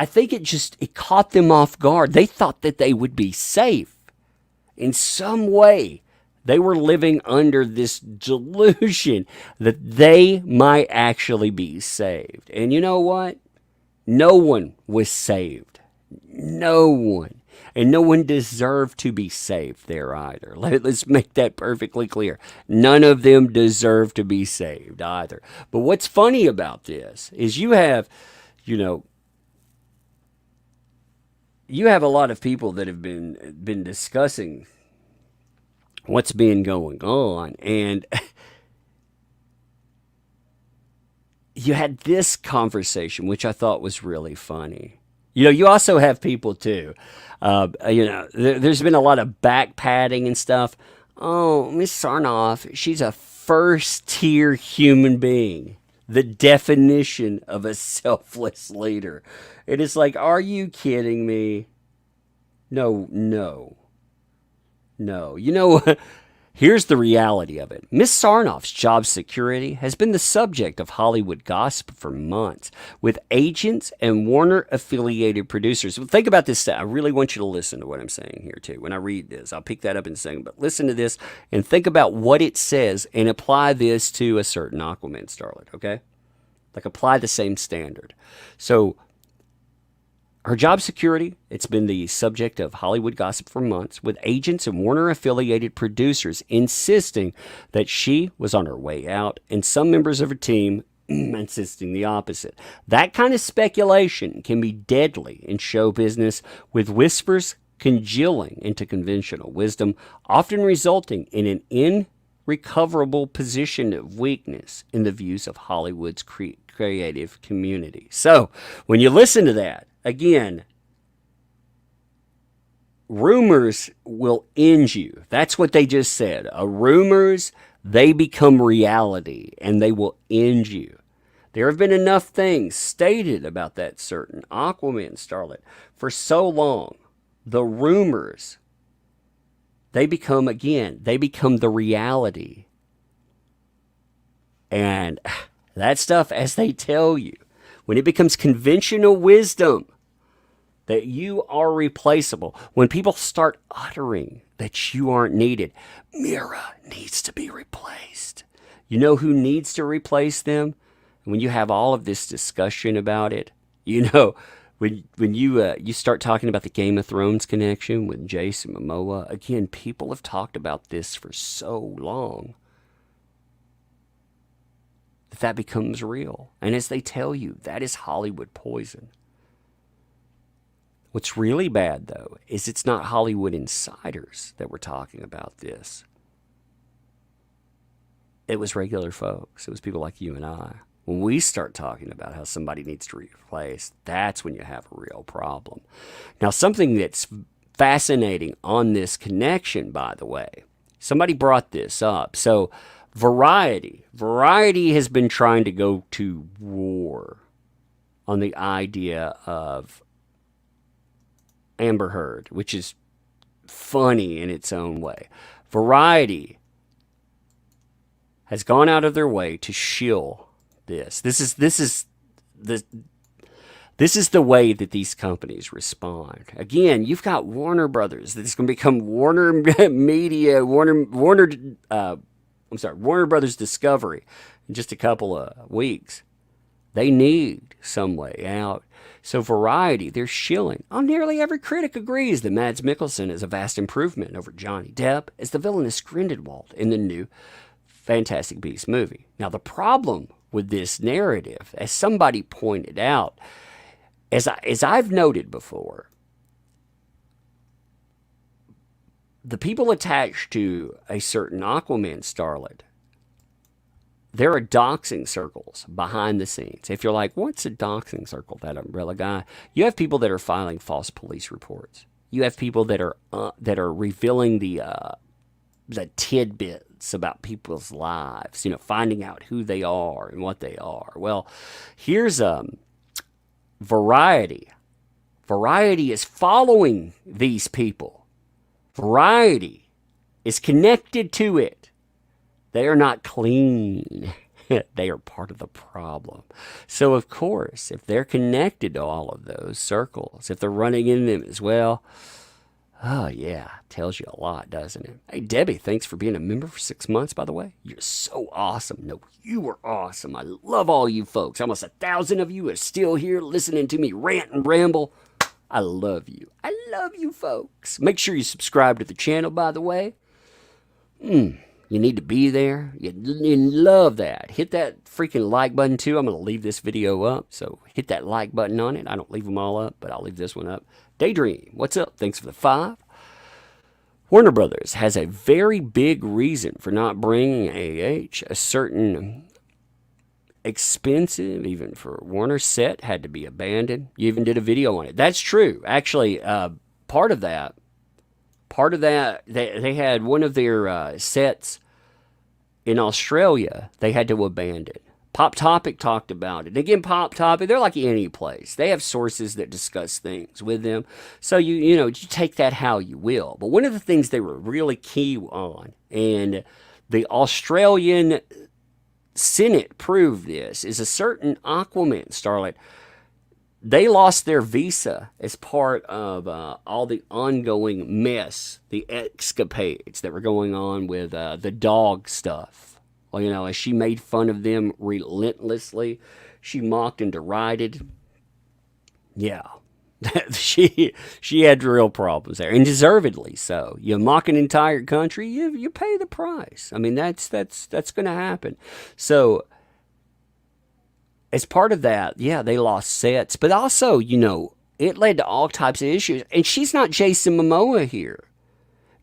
think it caught them off guard. They thought that they would be safe. In some way, they were living under this delusion that they might actually be saved. And you know what? No one was saved. No one. And no one deserved to be saved there either. Let's make that perfectly clear. None of them deserve to be saved either. But what's funny about this is you have a lot of people that have been discussing what's been going on. And you had this conversation, which I thought was really funny. You also have people too. There's been a lot of back patting and stuff. Oh, Miss Sarnoff, she's a first-tier human being. The definition of a selfless leader. It is like, are you kidding me? No. Here's the reality of it. Miss Sarnoff's job security has been the subject of Hollywood gossip for months, with agents and Warner-affiliated producers. Well, think about this. I really want you to listen to what I'm saying here, too. When I read this, I'll pick that up in a second. But listen to this and think about what it says and apply this to a certain Aquaman starlet, okay? Like, apply the same standard. So, her job security, it's been the subject of Hollywood gossip for months, with agents and Warner-affiliated producers insisting that she was on her way out, and some members of her team insisting the opposite. That kind of speculation can be deadly in show business, with whispers congealing into conventional wisdom, often resulting in an irrecoverable position of weakness in the views of Hollywood's creative community. So, when you listen to that, again, rumors will end you. That's what they just said. Rumors, they become reality, and they will end you. There have been enough things stated about that certain Aquaman starlet for so long. The rumors, they become the reality. And that stuff, as they tell you, when it becomes conventional wisdom that you are replaceable, when people start uttering that you aren't needed, Mira needs to be replaced. You know who needs to replace them? When you have all of this discussion about it, when you start talking about the Game of Thrones connection with Jason Momoa, again, people have talked about this for so long that becomes real. And as they tell you, that is Hollywood poison. What's really bad, though, is it's not Hollywood insiders that were talking about this. It was regular folks. It was people like you and I. When we start talking about how somebody needs to be replaced, that's when you have a real problem. Now, something that's fascinating on this connection, by the way, somebody brought this up. So, Variety has been trying to go to war on the idea of Amber Heard, which is funny in its own way. Variety has gone out of their way to shill this. This is the way that these companies respond. Again, you've got Warner Brothers that's going to become Warner Media, Warner Brothers Discovery in just a couple of weeks. They need some way out. So Variety, they're shilling. Oh, nearly every critic agrees that Mads Mikkelsen is a vast improvement over Johnny Depp as the villainous Grindelwald in the new Fantastic Beasts movie. Now, the problem with this narrative, as somebody pointed out, as I've noted before, the people attached to a certain Aquaman starlet, there are doxing circles behind the scenes. If you're like, what's a doxing circle, that umbrella guy? You have people that are filing false police reports. You have people that are revealing the tidbits about people's lives, finding out who they are and what they are. Well, here's Variety. Variety is following these people. Variety is connected to it. They are not clean. They are part of the problem. So, of course, if they're connected to all of those circles, if they're running in them as well, oh, yeah, tells you a lot, doesn't it? Hey, Debbie, thanks for being a member for 6 months, by the way. You're so awesome. No, you are awesome. I love all you folks. Almost 1,000 of you are still here listening to me rant and ramble. I love you. I love you, folks. Make sure you subscribe to the channel, by the way. You need to be there. You love that. Hit that freaking like button, too. I'm going to leave this video up, so hit that like button on it. I don't leave them all up, but I'll leave this one up. Daydream, what's up? Thanks for the 5. Warner Brothers has a very big reason for not bringing AH. A certain expensive, even for Warner, set had to be abandoned. You even did a video on it. That's true. Actually, part of that, they had one of their sets in Australia they had to abandon. Pop Topic talked about it. Again, Pop Topic, they're like any place. They have sources that discuss things with them. So you take that how you will. But one of the things they were really key on, and the Australian Senate proved this, is a certain Aquaman starlet. They lost their visa as part of all the ongoing mess, the escapades that were going on with the dog stuff. Well, as she made fun of them relentlessly, she mocked and derided. Yeah, she had real problems there, and deservedly so. You mock an entire country, you pay the price. I mean, that's going to happen. So, as part of that, yeah, they lost sets, but also, it led to all types of issues. And she's not Jason Momoa here.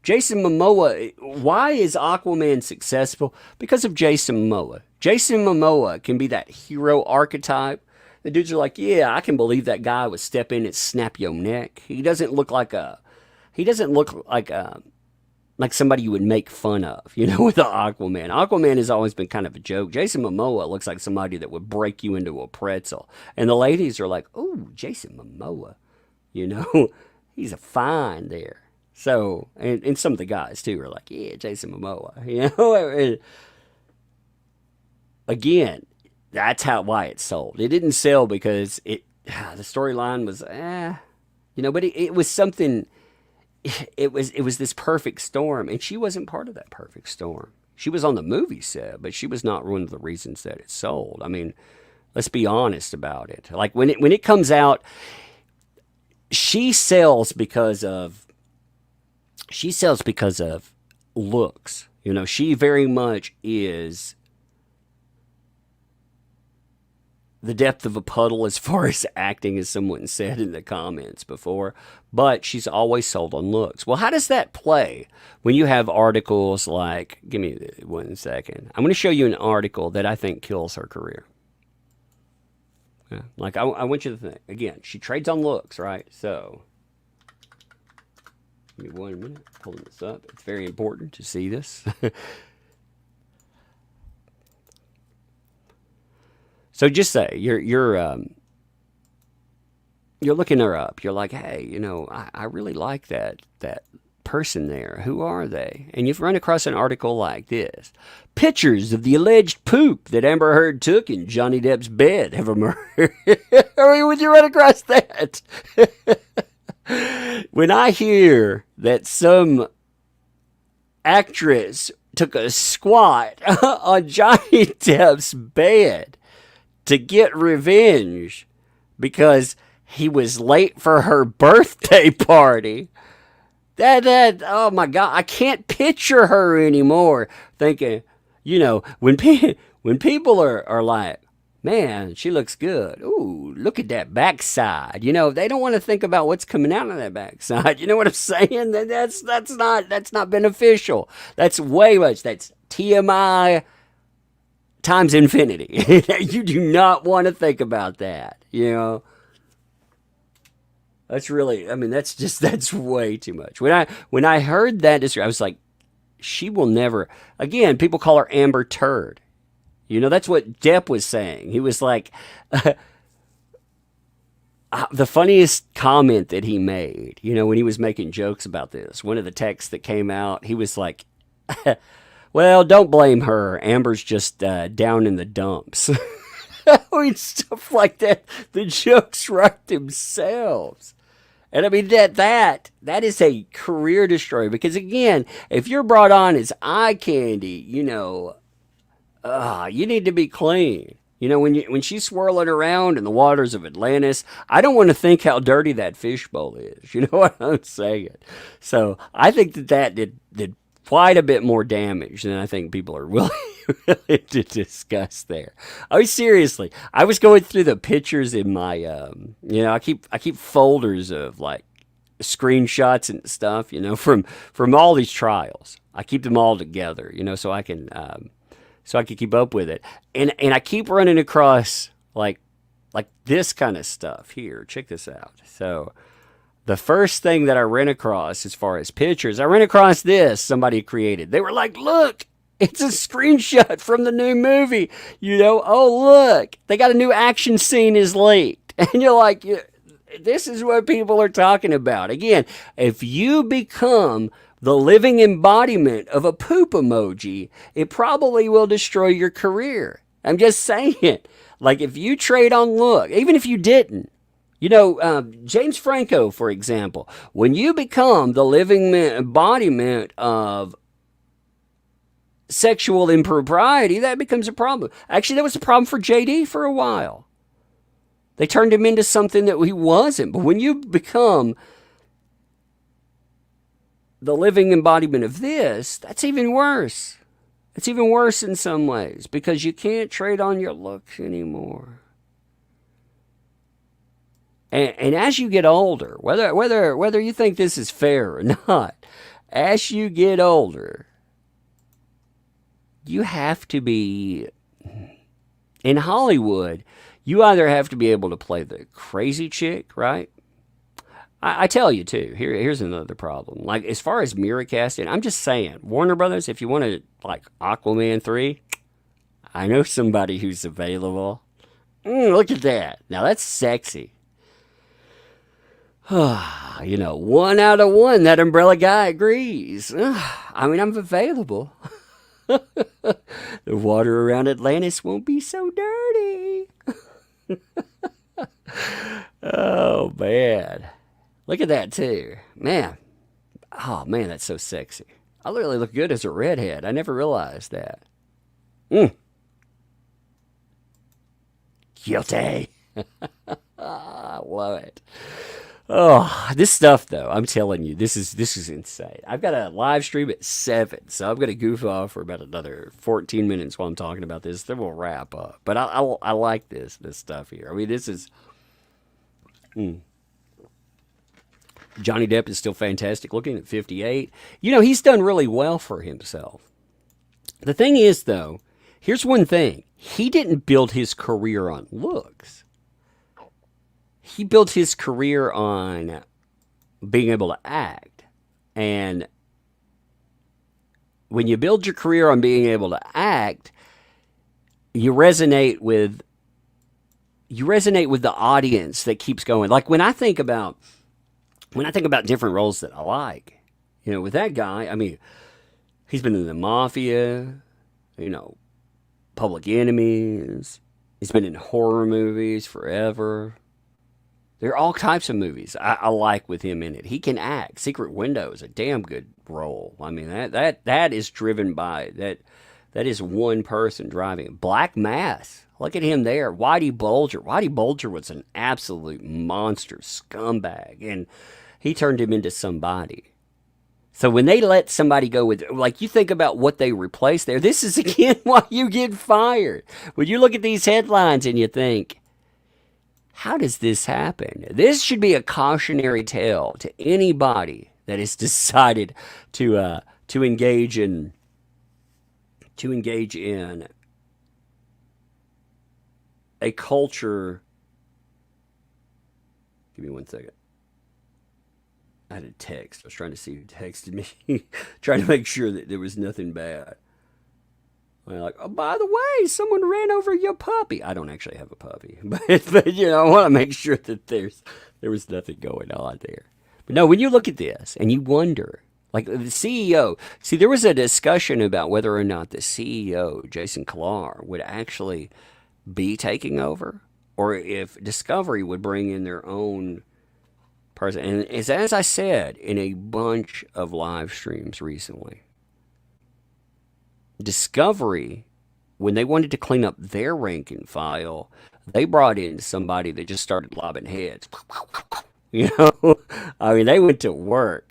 Jason Momoa, why is Aquaman successful? Because of Jason Momoa. Jason Momoa can be that hero archetype. The dudes are like, yeah, I can believe that guy would step in and snap your neck. He doesn't look like like somebody you would make fun of, with the Aquaman. Aquaman has always been kind of a joke. Jason Momoa looks like somebody that would break you into a pretzel. And the ladies are like, oh, Jason Momoa, he's a fine there. So, and some of the guys, too, are like, yeah, Jason Momoa, Again, that's why it sold. It didn't sell because the storyline was, but it was something, it was this perfect storm, and she wasn't part of that perfect storm. She was on the movie set, but she was not one of the reasons that it sold. I mean, let's be honest about it. Like, when it comes out, she sells because of looks. She very much is the depth of a puddle as far as acting, as someone said in the comments before, but she's always sold on looks. Well, how does that play when you have articles like, give me 1 second. I'm going to show you an article that I think kills her career. Yeah, like, I want you to think, again, she trades on looks, right? So, give me 1 minute, pulling this up. It's very important to see this. So just say you're looking her up. You're like, hey, I really like that person there. Who are they? And you've run across an article like this: pictures of the alleged poop that Amber Heard took in Johnny Depp's bed have emerged. I mean, would you run across that? When I hear that some actress took a squat on Johnny Depp's bed to get revenge because he was late for her birthday party. Oh my God, I can't picture her anymore. Thinking, when people are like, man, she looks good. Ooh, look at that backside. They don't want to think about what's coming out of that backside. You know what I'm saying? That's not beneficial. That's way much. That's TMI times infinity. You do not want to think about that. That's way too much. When I heard that description, I was like, she will never. Again, people call her Amber Turd. That's what Depp was saying. He was like, the funniest comment that he made, when he was making jokes about this, one of the texts that came out, he was like, well, don't blame her. Amber's just down in the dumps. I mean, stuff like that. The jokes write themselves. And I mean, that is a career destroyer. Because again, if you're brought on as eye candy, you need to be clean. When she's swirling around in the waters of Atlantis, I don't want to think how dirty that fishbowl is. You know what I'm saying? So I think that did quite a bit more damage than I think people are willing to discuss there. I mean, seriously, I was going through the pictures in my, I keep folders of like screenshots and stuff, from all these trials. I keep them all together, so I can keep up with it. And I keep running across like this kind of stuff here. Check this out. So the first thing that I ran across as far as pictures, I ran across this somebody created. They were like, look, it's a screenshot from the new movie. Oh, look, they got a new action scene is leaked. And you're like, this is what people are talking about. Again, if you become the living embodiment of a poop emoji, it probably will destroy your career. I'm just saying it. Like if you trade on look, even if you didn't, James Franco, for example, when you become the living embodiment of sexual impropriety, that becomes a problem. Actually, that was a problem for JD for a while. They turned him into something that he wasn't. But when you become the living embodiment of this, that's even worse. It's even worse in some ways because you can't trade on your looks anymore. And as you get older, whether you think this is fair or not, as you get older, you have to be, in Hollywood, you either have to be able to play the crazy chick, right? I tell you too, here's another problem. Like as far as mirror casting, I'm just saying, Warner Brothers, if you want to like Aquaman 3, I know somebody who's available. Look at that. Now that's sexy. 1 out of 1, that umbrella guy agrees. I mean, I'm available. The water around Atlantis won't be so dirty. Oh, man. Look at that, too. Man. Oh, man, that's so sexy. I literally look good as a redhead. I never realized that. Guilty. I love it. Oh, this stuff though, I'm telling you, this is insane. I've got a live stream at 7, so I'm gonna goof off for about another 14 minutes while I'm talking about this. Then we'll wrap up. But I like this stuff here. I mean, this is Johnny Depp is still fantastic looking at 58. He's done really well for himself. The thing is though, here's one thing: he didn't build his career on looks. He built his career on being able to act. And when you build your career on being able to act, you resonate with you resonate with the audience that keeps going. Like when I think about different roles that I like, with that guy, I mean, he's been in the mafia, you know, Public Enemies. He's been in horror movies forever. There are all types of movies I like with him in it. He can act. Secret Window is a damn good role. I mean that is driven by that. That is one person driving it. Black Mass. Look at him there. Whitey Bulger. Whitey Bulger was an absolute monster scumbag, and he turned him into somebody. So when they let somebody go with, like, you think about what they replaced there, this is again why you get fired. When you look at these headlines and you think, how does this happen? This should be a cautionary tale to anybody that has decided to engage in a culture. Give me one second. I had a text. I was trying to see who texted me, trying to make sure that there was nothing bad. Like, oh, by the way, someone ran over your puppy. I don't actually have a puppy, but I want to make sure that there was nothing going on there. But no, when you look at this and you wonder, like the CEO, see, there was a discussion about whether or not the CEO, Jason Kilar, would actually be taking over, or if Discovery would bring in their own person. And as I said in a bunch of live streams recently, Discovery, when they wanted to clean up their rank and file, they brought in somebody that just started lobbing heads. I mean, they went to work.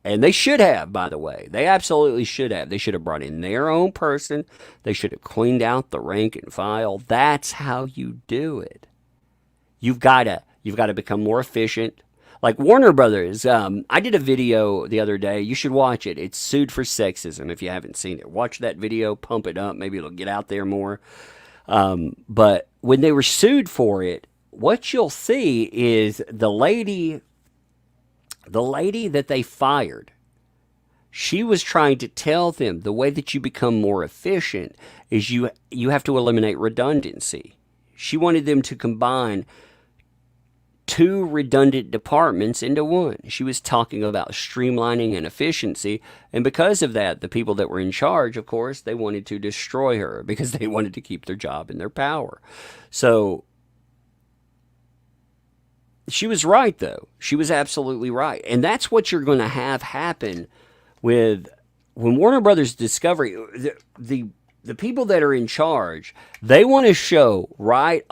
And they should have, by the way. They absolutely should have. They should have brought in their own person. They should have cleaned out the rank and file. That's how you do it. You've got to become more efficient. Like Warner Brothers, I did a video the other day. You should watch it. It's Sued for Sexism if you haven't seen it. Watch that video, pump it up. Maybe it'll get out there more. But when they were sued for it, what you'll see is the lady that they fired, she was trying to tell them the way that you become more efficient is you have to eliminate redundancy. She wanted them to combine two redundant departments into one. She was talking about streamlining and efficiency, and because of that, the people that were in charge, of course, they wanted to destroy her because they wanted to keep their job and their power. So she was right, though. She was absolutely right. And that's what you're going to have happen with when Warner Brothers Discovery, the people that are in charge, they want to show right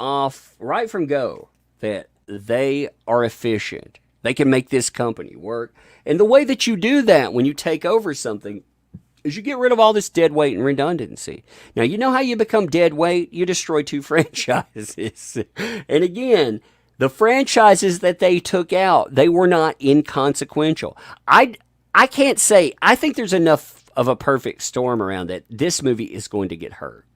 from go that they are efficient. They can make this company work. And the way that you do that when you take over something is you get rid of all this dead weight and redundancy. Now, you know how you become dead weight? You destroy two franchises. And again, the franchises that they took out, they were not inconsequential. I can't say, I think there's enough of a perfect storm around that this movie is going to get hurt.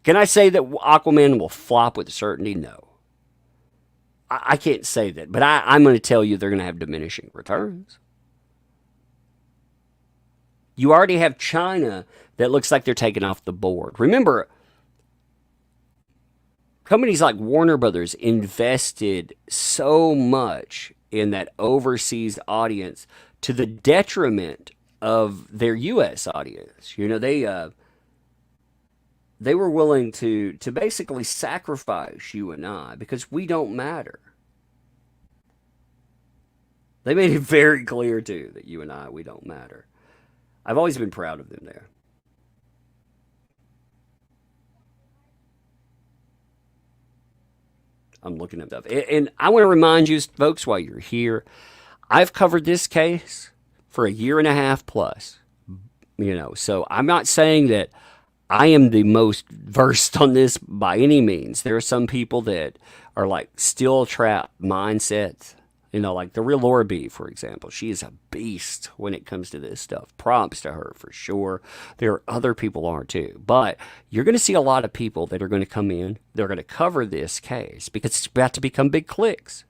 Can I say that Aquaman will flop with certainty? No. I can't say that, but I'm going to tell you they're going to have diminishing returns. You already have China that looks like they're taken off the board. Remember, companies like Warner Brothers invested so much in that overseas audience to the detriment of their U.S. audience. They were willing to basically sacrifice you and I because we don't matter. They made it very clear, too, that you and I, we don't matter. I've always been proud of them there. I'm looking at stuff. And I want to remind you, folks, while you're here, I've covered this case for a year and a half plus. So I'm not saying that I am the most versed on this by any means. There are some people that are like steel trap mindsets. Like the real Laura B, for example. She is a beast when it comes to this stuff. Props to her for sure. There are other people are too. But you're going to see a lot of people that are going to come in. They're going to cover this case because it's about to become big clicks.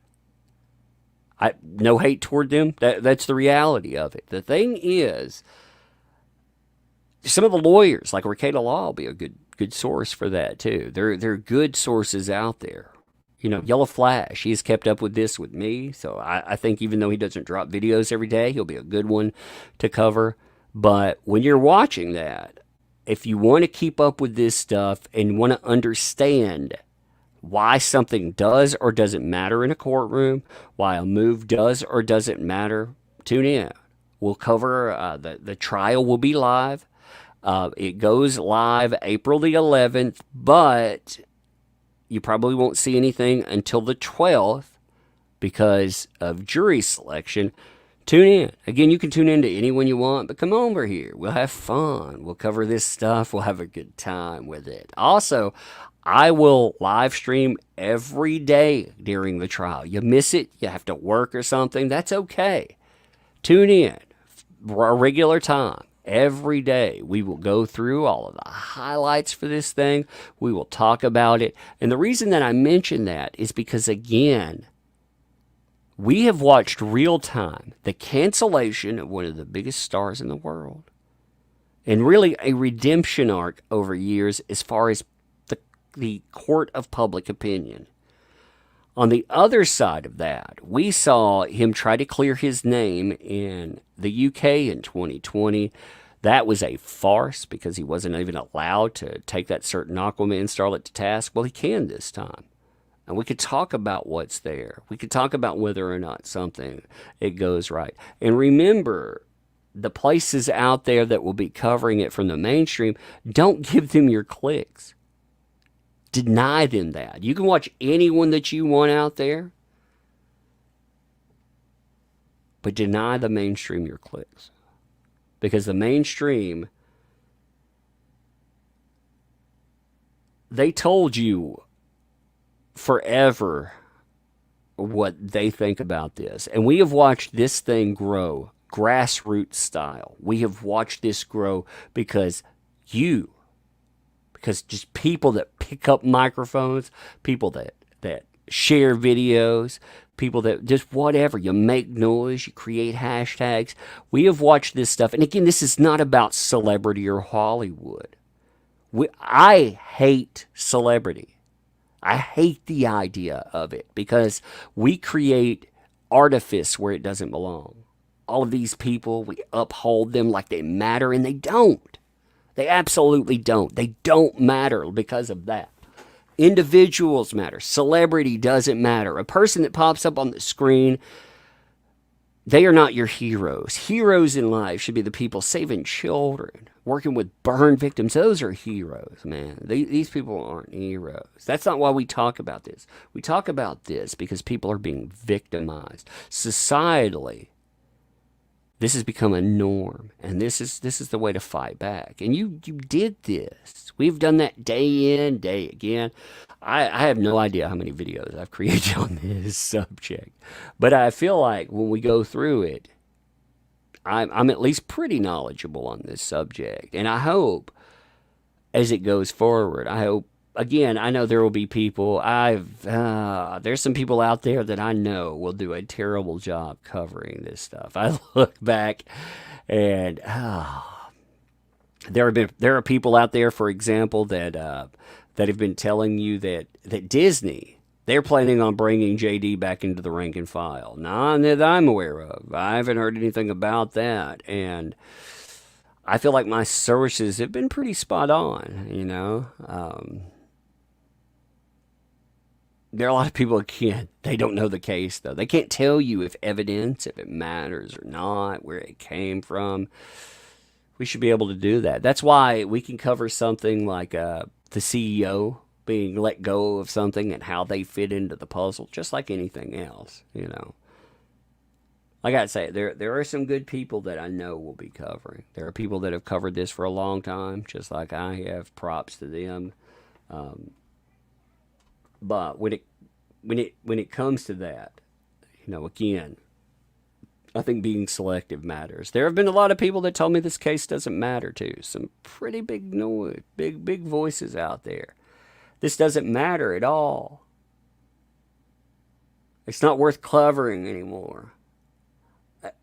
No hate toward them. That's the reality of it. The thing is, some of the lawyers, like Ricada Law, will be a good source for that too. There are good sources out there. Yellow Flash, he has kept up with this with me, so I think even though he doesn't drop videos every day, he'll be a good one to cover. But when you're watching that, if you want to keep up with this stuff and want to understand why something does or doesn't matter in a courtroom, why a move does or doesn't matter, tune in. We'll cover the trial will be live. It goes live April the 11th, but you probably won't see anything until the 12th because of jury selection. Tune in. Again, you can tune in to anyone you want, but come over here. We'll have fun. We'll cover this stuff. We'll have a good time with it. Also, I will live stream every day during the trial. You miss it, you have to work or something, that's okay. Tune in. Our regular time. Every day we will go through all of the highlights for this thing. We will talk about it. And the reason that I mention that is because, again, we have watched real time the cancellation of one of the biggest stars in the world. And really a redemption arc over years as far as the court of public opinion. On the other side of that, we saw him try to clear his name in the UK in 2020. That was a farce because he wasn't even allowed to take that certain Aquaman starlet to task. Well, he can this time. And we could talk about what's there. We could talk about whether or not something it goes right. And remember, the places out there that will be covering it from the mainstream, don't give them your clicks. Deny them that. You can watch anyone that you want out there, but deny the mainstream your clicks. Because the mainstream, they told you forever what they think about this. And we have watched this thing grow grassroots style. We have watched this grow because just people that pick up microphones, people that share videos, people that just whatever, you make noise, you create hashtags. We have watched this stuff. And again, this is not about celebrity or Hollywood. I hate celebrity. I hate the idea of it because we create artifice where it doesn't belong. All of these people, we uphold them like they matter, and they don't. They absolutely don't. They don't matter because of that. Individuals matter. Celebrity doesn't matter. A person that pops up on the screen, they are not your heroes. Heroes in life should be the people saving children, working with burn victims. Those are heroes, man. These people aren't heroes. That's not why we talk about this. We talk about this because people are being victimized. Societally, this has become a norm, and this is the way to fight back. And you did this. We've done that day in, day again. I have no idea how many videos I've created on this subject, but I feel like when we go through it, I'm at least pretty knowledgeable on this subject. And I hope, as it goes forward, again, I know there will be people. There's some people out there that I know will do a terrible job covering this stuff. I look back, and there are people out there, for example, that have been telling you that Disney, they're planning on bringing JD back into the rank and file. None that I'm aware of. I haven't heard anything about that, and I feel like my sources have been pretty spot on. There are a lot of people, again, they don't know the case, though. They can't tell you if it matters or not, where it came from. We should be able to do that. That's why we can cover something like the CEO being let go of something and how they fit into the puzzle, just like anything else, Like I say, there are some good people that I know will be covering. There are people that have covered this for a long time, just like I have. Props to them. But when it comes to that, again, I think being selective matters. There have been a lot of people that told me this case doesn't matter too. Some pretty big noise, big voices out there. This doesn't matter at all. It's not worth covering anymore.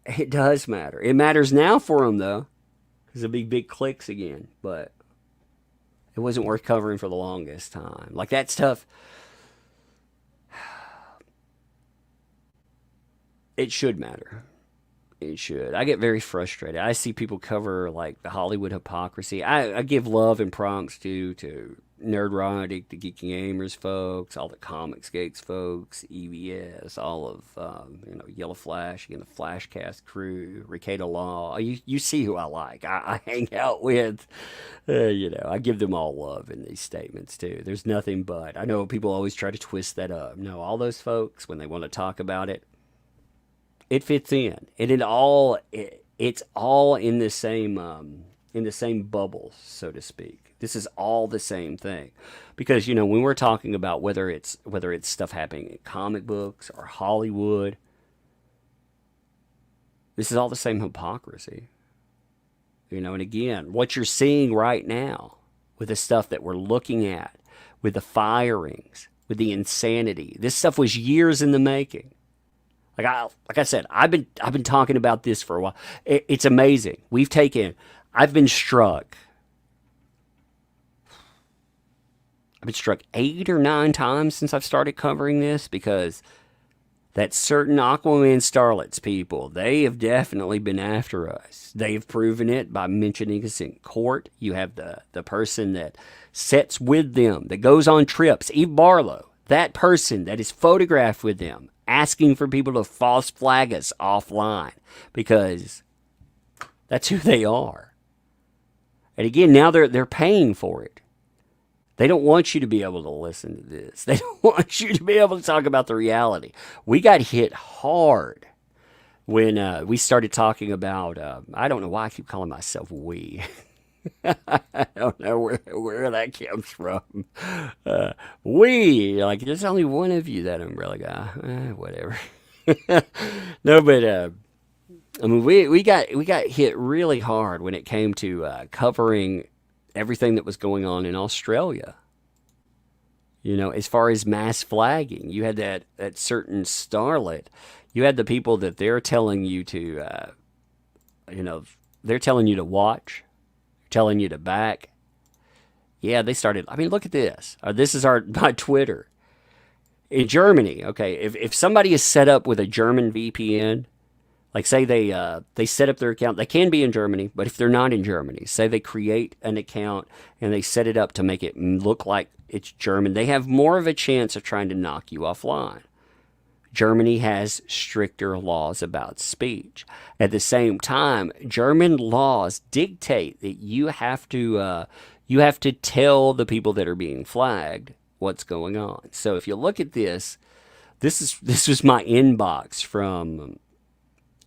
It does matter. It matters now for them, though. There'll be big clicks again, but it wasn't worth covering for the longest time. Like that stuff, it should matter. It should. I get very frustrated. I see people cover like the Hollywood hypocrisy. I give love and prompts to Nerdrotic, the Geeky Gamers folks, all the Comics Gates folks, EVS, all of Yellow Flash, again the Flashcast crew, Ricada Law. You see who I like. I hang out with. I give them all love in these statements too. There's nothing but. I know people always try to twist that up. No, all those folks when they want to talk about it, it fits in, and it's all in the same bubble, so to speak. This is all the same thing, because when we're talking about whether it's stuff happening in comic books or Hollywood, this is all the same hypocrisy. And again, what you're seeing right now with the stuff that we're looking at, with the firings, with the insanity, this stuff was years in the making. Like I said, I've been talking about this for a while. It's amazing. I've been struck. I've been struck 8 or 9 times since I've started covering this, because that certain Aquaman starlets people, they have definitely been after us. They have proven it by mentioning us in court. You have the person that sits with them, that goes on trips, Eve Barlow, that person that is photographed with them, asking for people to false flag us offline, because that's who they are. And again, now they're paying for it. They don't want you to be able to listen to this. They don't want you to be able to talk about the reality. We got hit hard when we started talking about, I don't know why I keep calling myself we. I don't know where that comes from. There's only one of you, that umbrella guy. Whatever. No, but I mean, we got hit really hard when it came to covering everything that was going on in Australia. As far as mass flagging, you had that certain starlet. You had the people that they're telling you to, they're telling you to watch, telling you to back. Yeah, they started. I mean, look at this. This is my Twitter. In Germany, okay, if somebody is set up with a German VPN, like say they set up their account, they can be in Germany, but if they're not in Germany, say they create an account and they set it up to make it look like it's German, they have more of a chance of trying to knock you offline. Germany has stricter laws about speech. At the same time, German laws dictate that you have to tell the people that are being flagged what's going on. So if you look at this was my inbox from,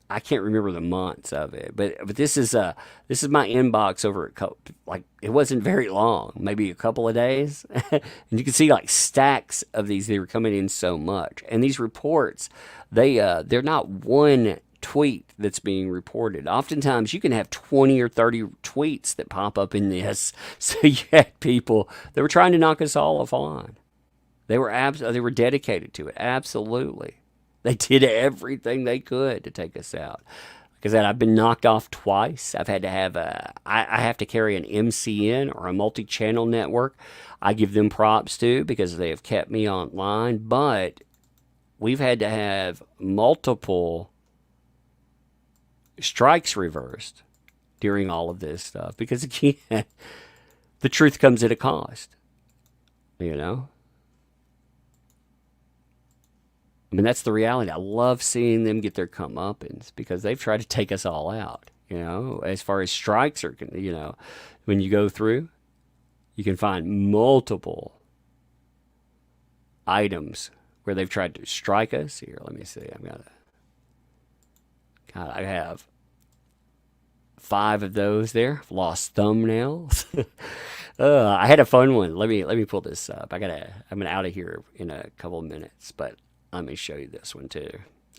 I can't remember the months of it, but this is my inbox over it wasn't very long, maybe a couple of days, and you can see like stacks of these. They were coming in so much, and these reports, they're not one tweet that's being reported. Oftentimes, you can have 20 or 30 tweets that pop up in this. So you had people that were trying to knock us all offline. They were dedicated to it. Absolutely. They did everything they could to take us out. Like I said, I've been knocked off twice. I've had to have I have to carry an MCN or a multi-channel network. I give them props too, because they have kept me online. But we've had to have multiple strikes reversed during all of this stuff, because again, the truth comes at a cost. I mean, that's the reality. I love seeing them get their comeuppance, because they've tried to take us all out. As far as strikes are, when you go through, you can find multiple items where they've tried to strike us. Here, let me see. I have 5 of those there. I've lost thumbnails. I had a fun one. Let me pull this up. I'm out of here in a couple of minutes, but let me show you this one too.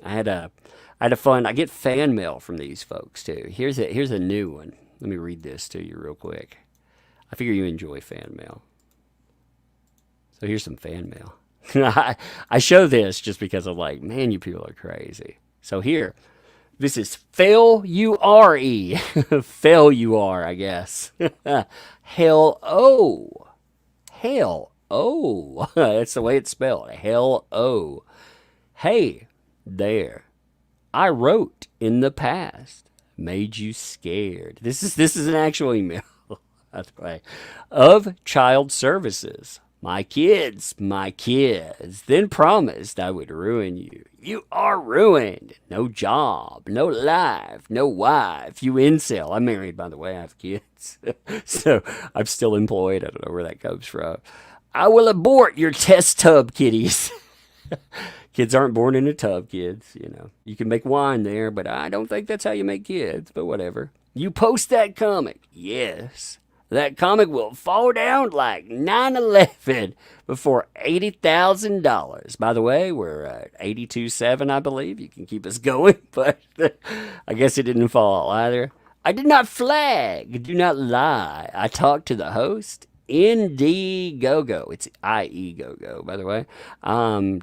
I had a fun. I get fan mail from these folks too. Here's a new one. Let me read this to you real quick. I figure you enjoy fan mail. So here's some fan mail. I show this just because I'm like, man, you people are crazy. So here, This is fail-u-r-e. Fail-u-r, I guess. Hell-o. Hell-o. That's the way it's spelled. Hell-o. Hey, there. I wrote in the past. Made you scared. This is an actual email. That's right. Of child services. My kids, my kids. Then promised I would ruin you. You are ruined. No job, no life, no wife. You incel. I'm married, by the way. I have kids. So I'm still employed. I don't know where that comes from. I will abort your test tub kitties. Kids aren't born in a tub, kids. You know, you can make wine there, but I don't think that's how you make kids, but whatever. You post that comic. Yes. That comic will fall down like 9/11 before $80,000. By the way, we're at 82.7, I believe. You can keep us going, but I guess it didn't fall either. I did not flag. Do not lie. I talked to the host. Indiegogo. It's IE by the way.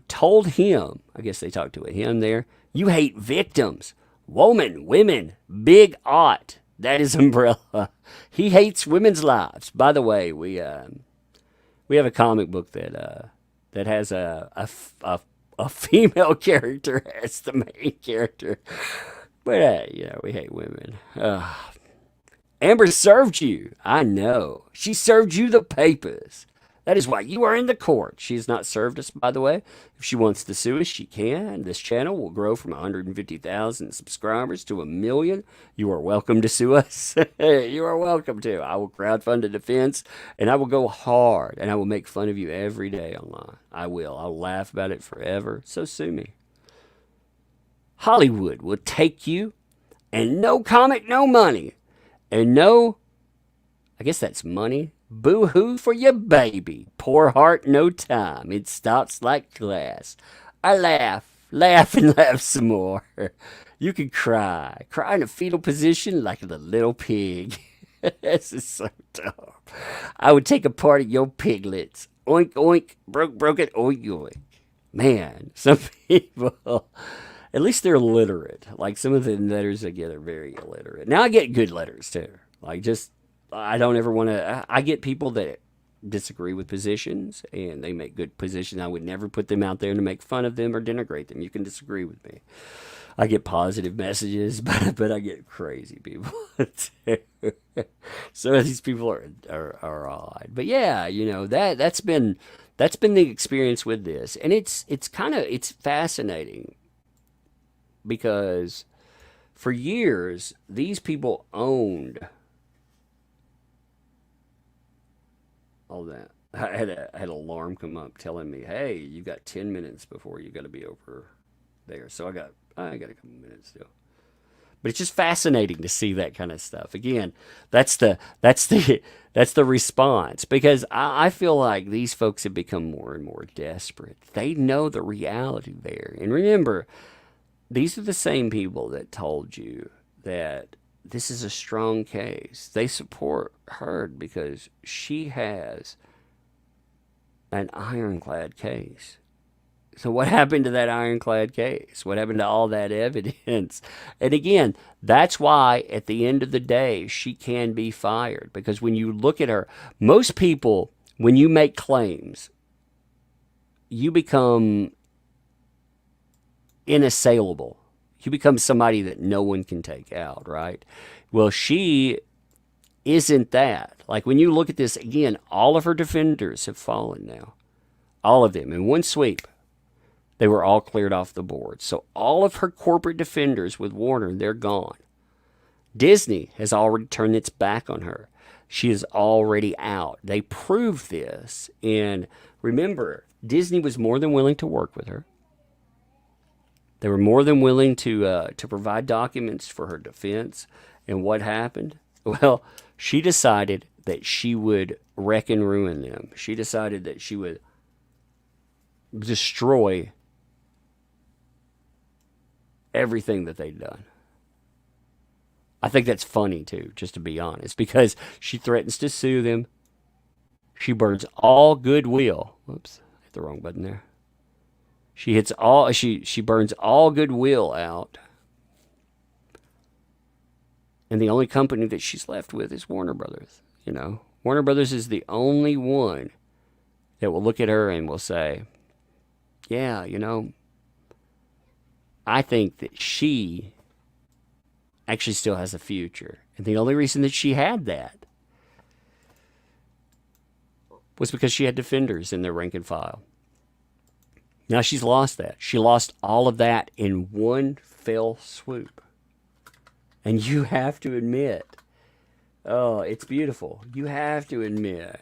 Told him, I guess they talked to him there, you hate victims. Women, big ought. That is Umbrella. He hates women's lives. By the way, we have a comic book that has a female character as the main character. But we hate women. Amber served you. I know. She served you the papers. That is why you are in the court. She has not served us, by the way. If she wants to sue us, she can. This channel will grow from 150,000 subscribers to 1 million. You are welcome to sue us. You are welcome to. I will crowdfund a defense, and I will go hard, and I will make fun of you every day online. I will. I'll laugh about it forever. So sue me. Hollywood will take you, and no comic, no money. And no, I guess that's money. Boo-hoo for your baby. Poor heart, no time. It stops like glass. I laugh, and laugh some more. You can cry. Cry in a fetal position like the little pig. This is so dumb. I would take apart your piglets. Oink, oink. Broke it. Oink, oink. Man, some people... At least they're literate. Like some of the letters I get are very illiterate. Now I get good letters too. Like I don't ever want to. I get people that disagree with positions and they make good positions. I would never put them out there to make fun of them or denigrate them. You can disagree with me. I get positive messages, but I get crazy people too. Some of these people are odd. But yeah, that's been the experience with this, and it's fascinating. Because for years, these people owned all that. I had an alarm come up telling me, "Hey, you got 10 minutes before you got to be over there." So I got a couple minutes still. But it's just fascinating to see that kind of stuff. Again, that's the response, because I feel like these folks have become more and more desperate. They know the reality there, and remember. These are the same people that told you that this is a strong case. They support Heard because she has an ironclad case. So what happened to that ironclad case? What happened to all that evidence? And again, that's why at the end of the day, she can be fired. Because when you look at her, most people, when you make claims, you become inassailable. You become somebody that no one can take out, right? Well, she isn't that. Like when you look at this, again, all of her defenders have fallen now. All of them in one sweep. They were all cleared off the board. So all of her corporate defenders with Warner, they're gone. Disney has already turned its back on her. She is already out. They proved this. And remember, Disney was more than willing to work with her. They were more than willing to provide documents for her defense. And what happened? Well, she decided that she would wreck and ruin them. She decided that she would destroy everything that they'd done. I think that's funny too, just to be honest, because she threatens to sue them. She burns all goodwill. Whoops, I hit the wrong button there. She burns all goodwill out. And the only company that she's left with is Warner Brothers. You know, Warner Brothers is the only one that will look at her and will say, yeah, you know, I think that she actually still has a future. And the only reason that she had that was because she had defenders in their rank and file. Now she's lost that. She lost all of that in one fell swoop. And you have to admit, oh, it's beautiful. You have to admit,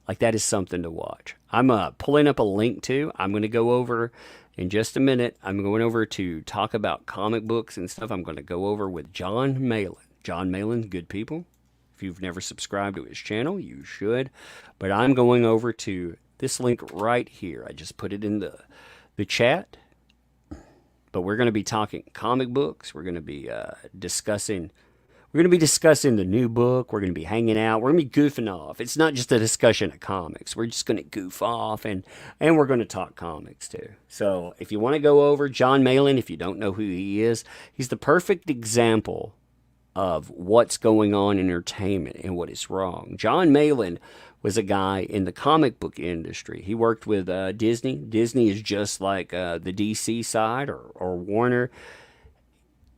like, that is something to watch. I'm pulling up a link to. I'm going to go over in just a minute. I'm going over to talk about comic books and stuff. I'm going to go over with John Malin. John Malin, good people. If you've never subscribed to his channel, you should. But I'm going over to this link right here. I just put it in the chat. But we're going to be talking comic books. We're going to be discussing the new book. We're going to be hanging out. We're going to be goofing off. It's not just a discussion of comics. We're just going to goof off, and we're going to talk comics too. So if you want to go over John Malin, if you don't know who he is, he's the perfect example of what's going on in entertainment and what is wrong. John Malin was a guy in the comic book industry. He worked with Disney. Disney is just like the DC side or Warner.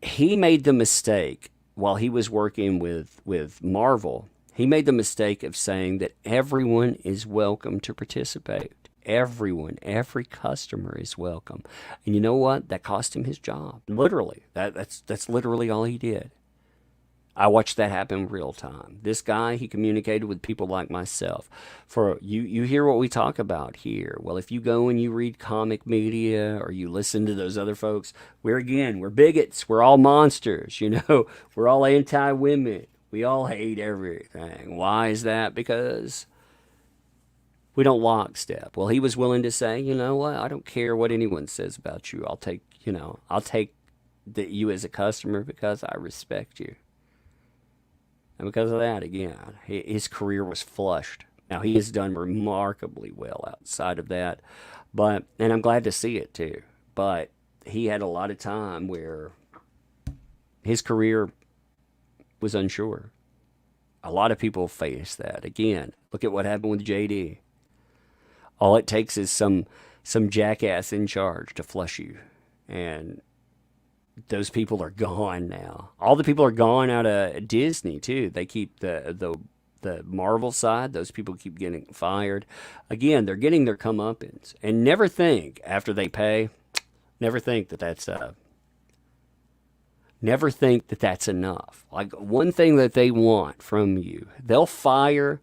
He made the mistake while he was working with Marvel. He made the mistake of saying that everyone is welcome to participate. Everyone, every customer is welcome. And you know what? That cost him his job. Literally. That's literally all he did. I watched that happen real time. This guy, he communicated with people like myself. For you hear what we talk about here. Well, if you go and you read comic media or you listen to those other folks, we're bigots. We're all monsters, you know. We're all anti-women. We all hate everything. Why is that? Because we don't lockstep. Well, he was willing to say, you know what? I don't care what anyone says about you. I'll take you as a customer because I respect you. And because of that, again, his career was flushed. Now, he has done remarkably well outside of that. And I'm glad to see it, too. But he had a lot of time where his career was unsure. A lot of people face that. Again, look at what happened with JD. All it takes is some jackass in charge to flush you. And those people are gone now. All the people are gone out of Disney too. They keep the Marvel side. Those people keep getting fired. Again, they're getting their comeuppance. And never think after they pay. Never think that that's enough. Like, one thing that they want from you, they'll fire.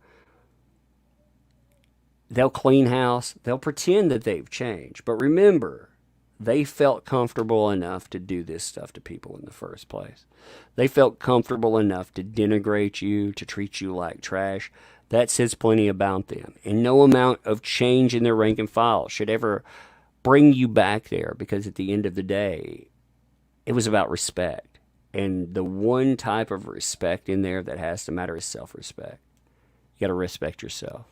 They'll clean house. They'll pretend that they've changed. But remember, they felt comfortable enough to do this stuff to people in the first place. They felt comfortable enough to denigrate you, to treat you like trash. That says plenty about them. And no amount of change in their rank and file should ever bring you back there, because at the end of the day, it was about respect. And the one type of respect in there that has to matter is self-respect. You got to respect yourself.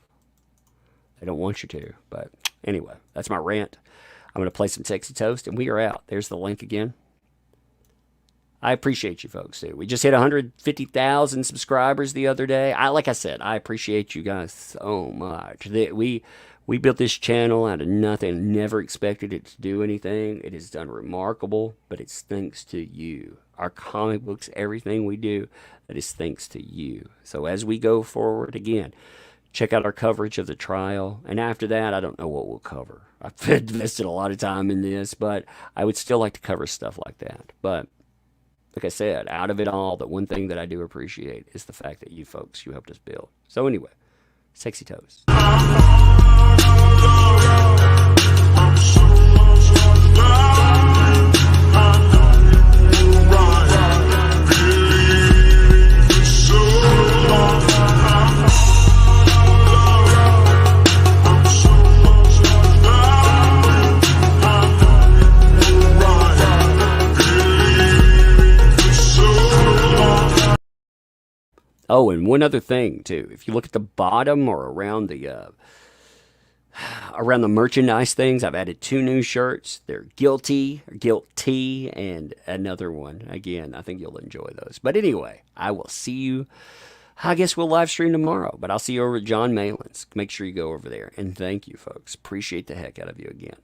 They don't want you to. But anyway, that's my rant. I'm going to play some Sexy Toast, and we are out. There's the link again. I appreciate you folks, too. We just hit 150,000 subscribers the other day. Like I said, I appreciate you guys so much. We built this channel out of nothing. Never expected it to do anything. It has done remarkable, but it's thanks to you. Our comic books, everything we do, that is thanks to you. So as we go forward, again, check out our coverage of the trial. And after that, I don't know what we'll cover. I've invested a lot of time in this, but I would still like to cover stuff like that. But like I said, out of it all, the one thing that I do appreciate is the fact that you folks, you helped us build. So anyway, Sexy Toast. Oh, and one other thing, too. If you look at the bottom or around the Around the merchandise things, I've added 2 new shirts. They're guilty, and another one. Again, I think you'll enjoy those. But anyway, I will see you. I guess we'll live stream tomorrow, but I'll see you over at John Malin's. Make sure you go over there. And thank you, folks. Appreciate the heck out of you again.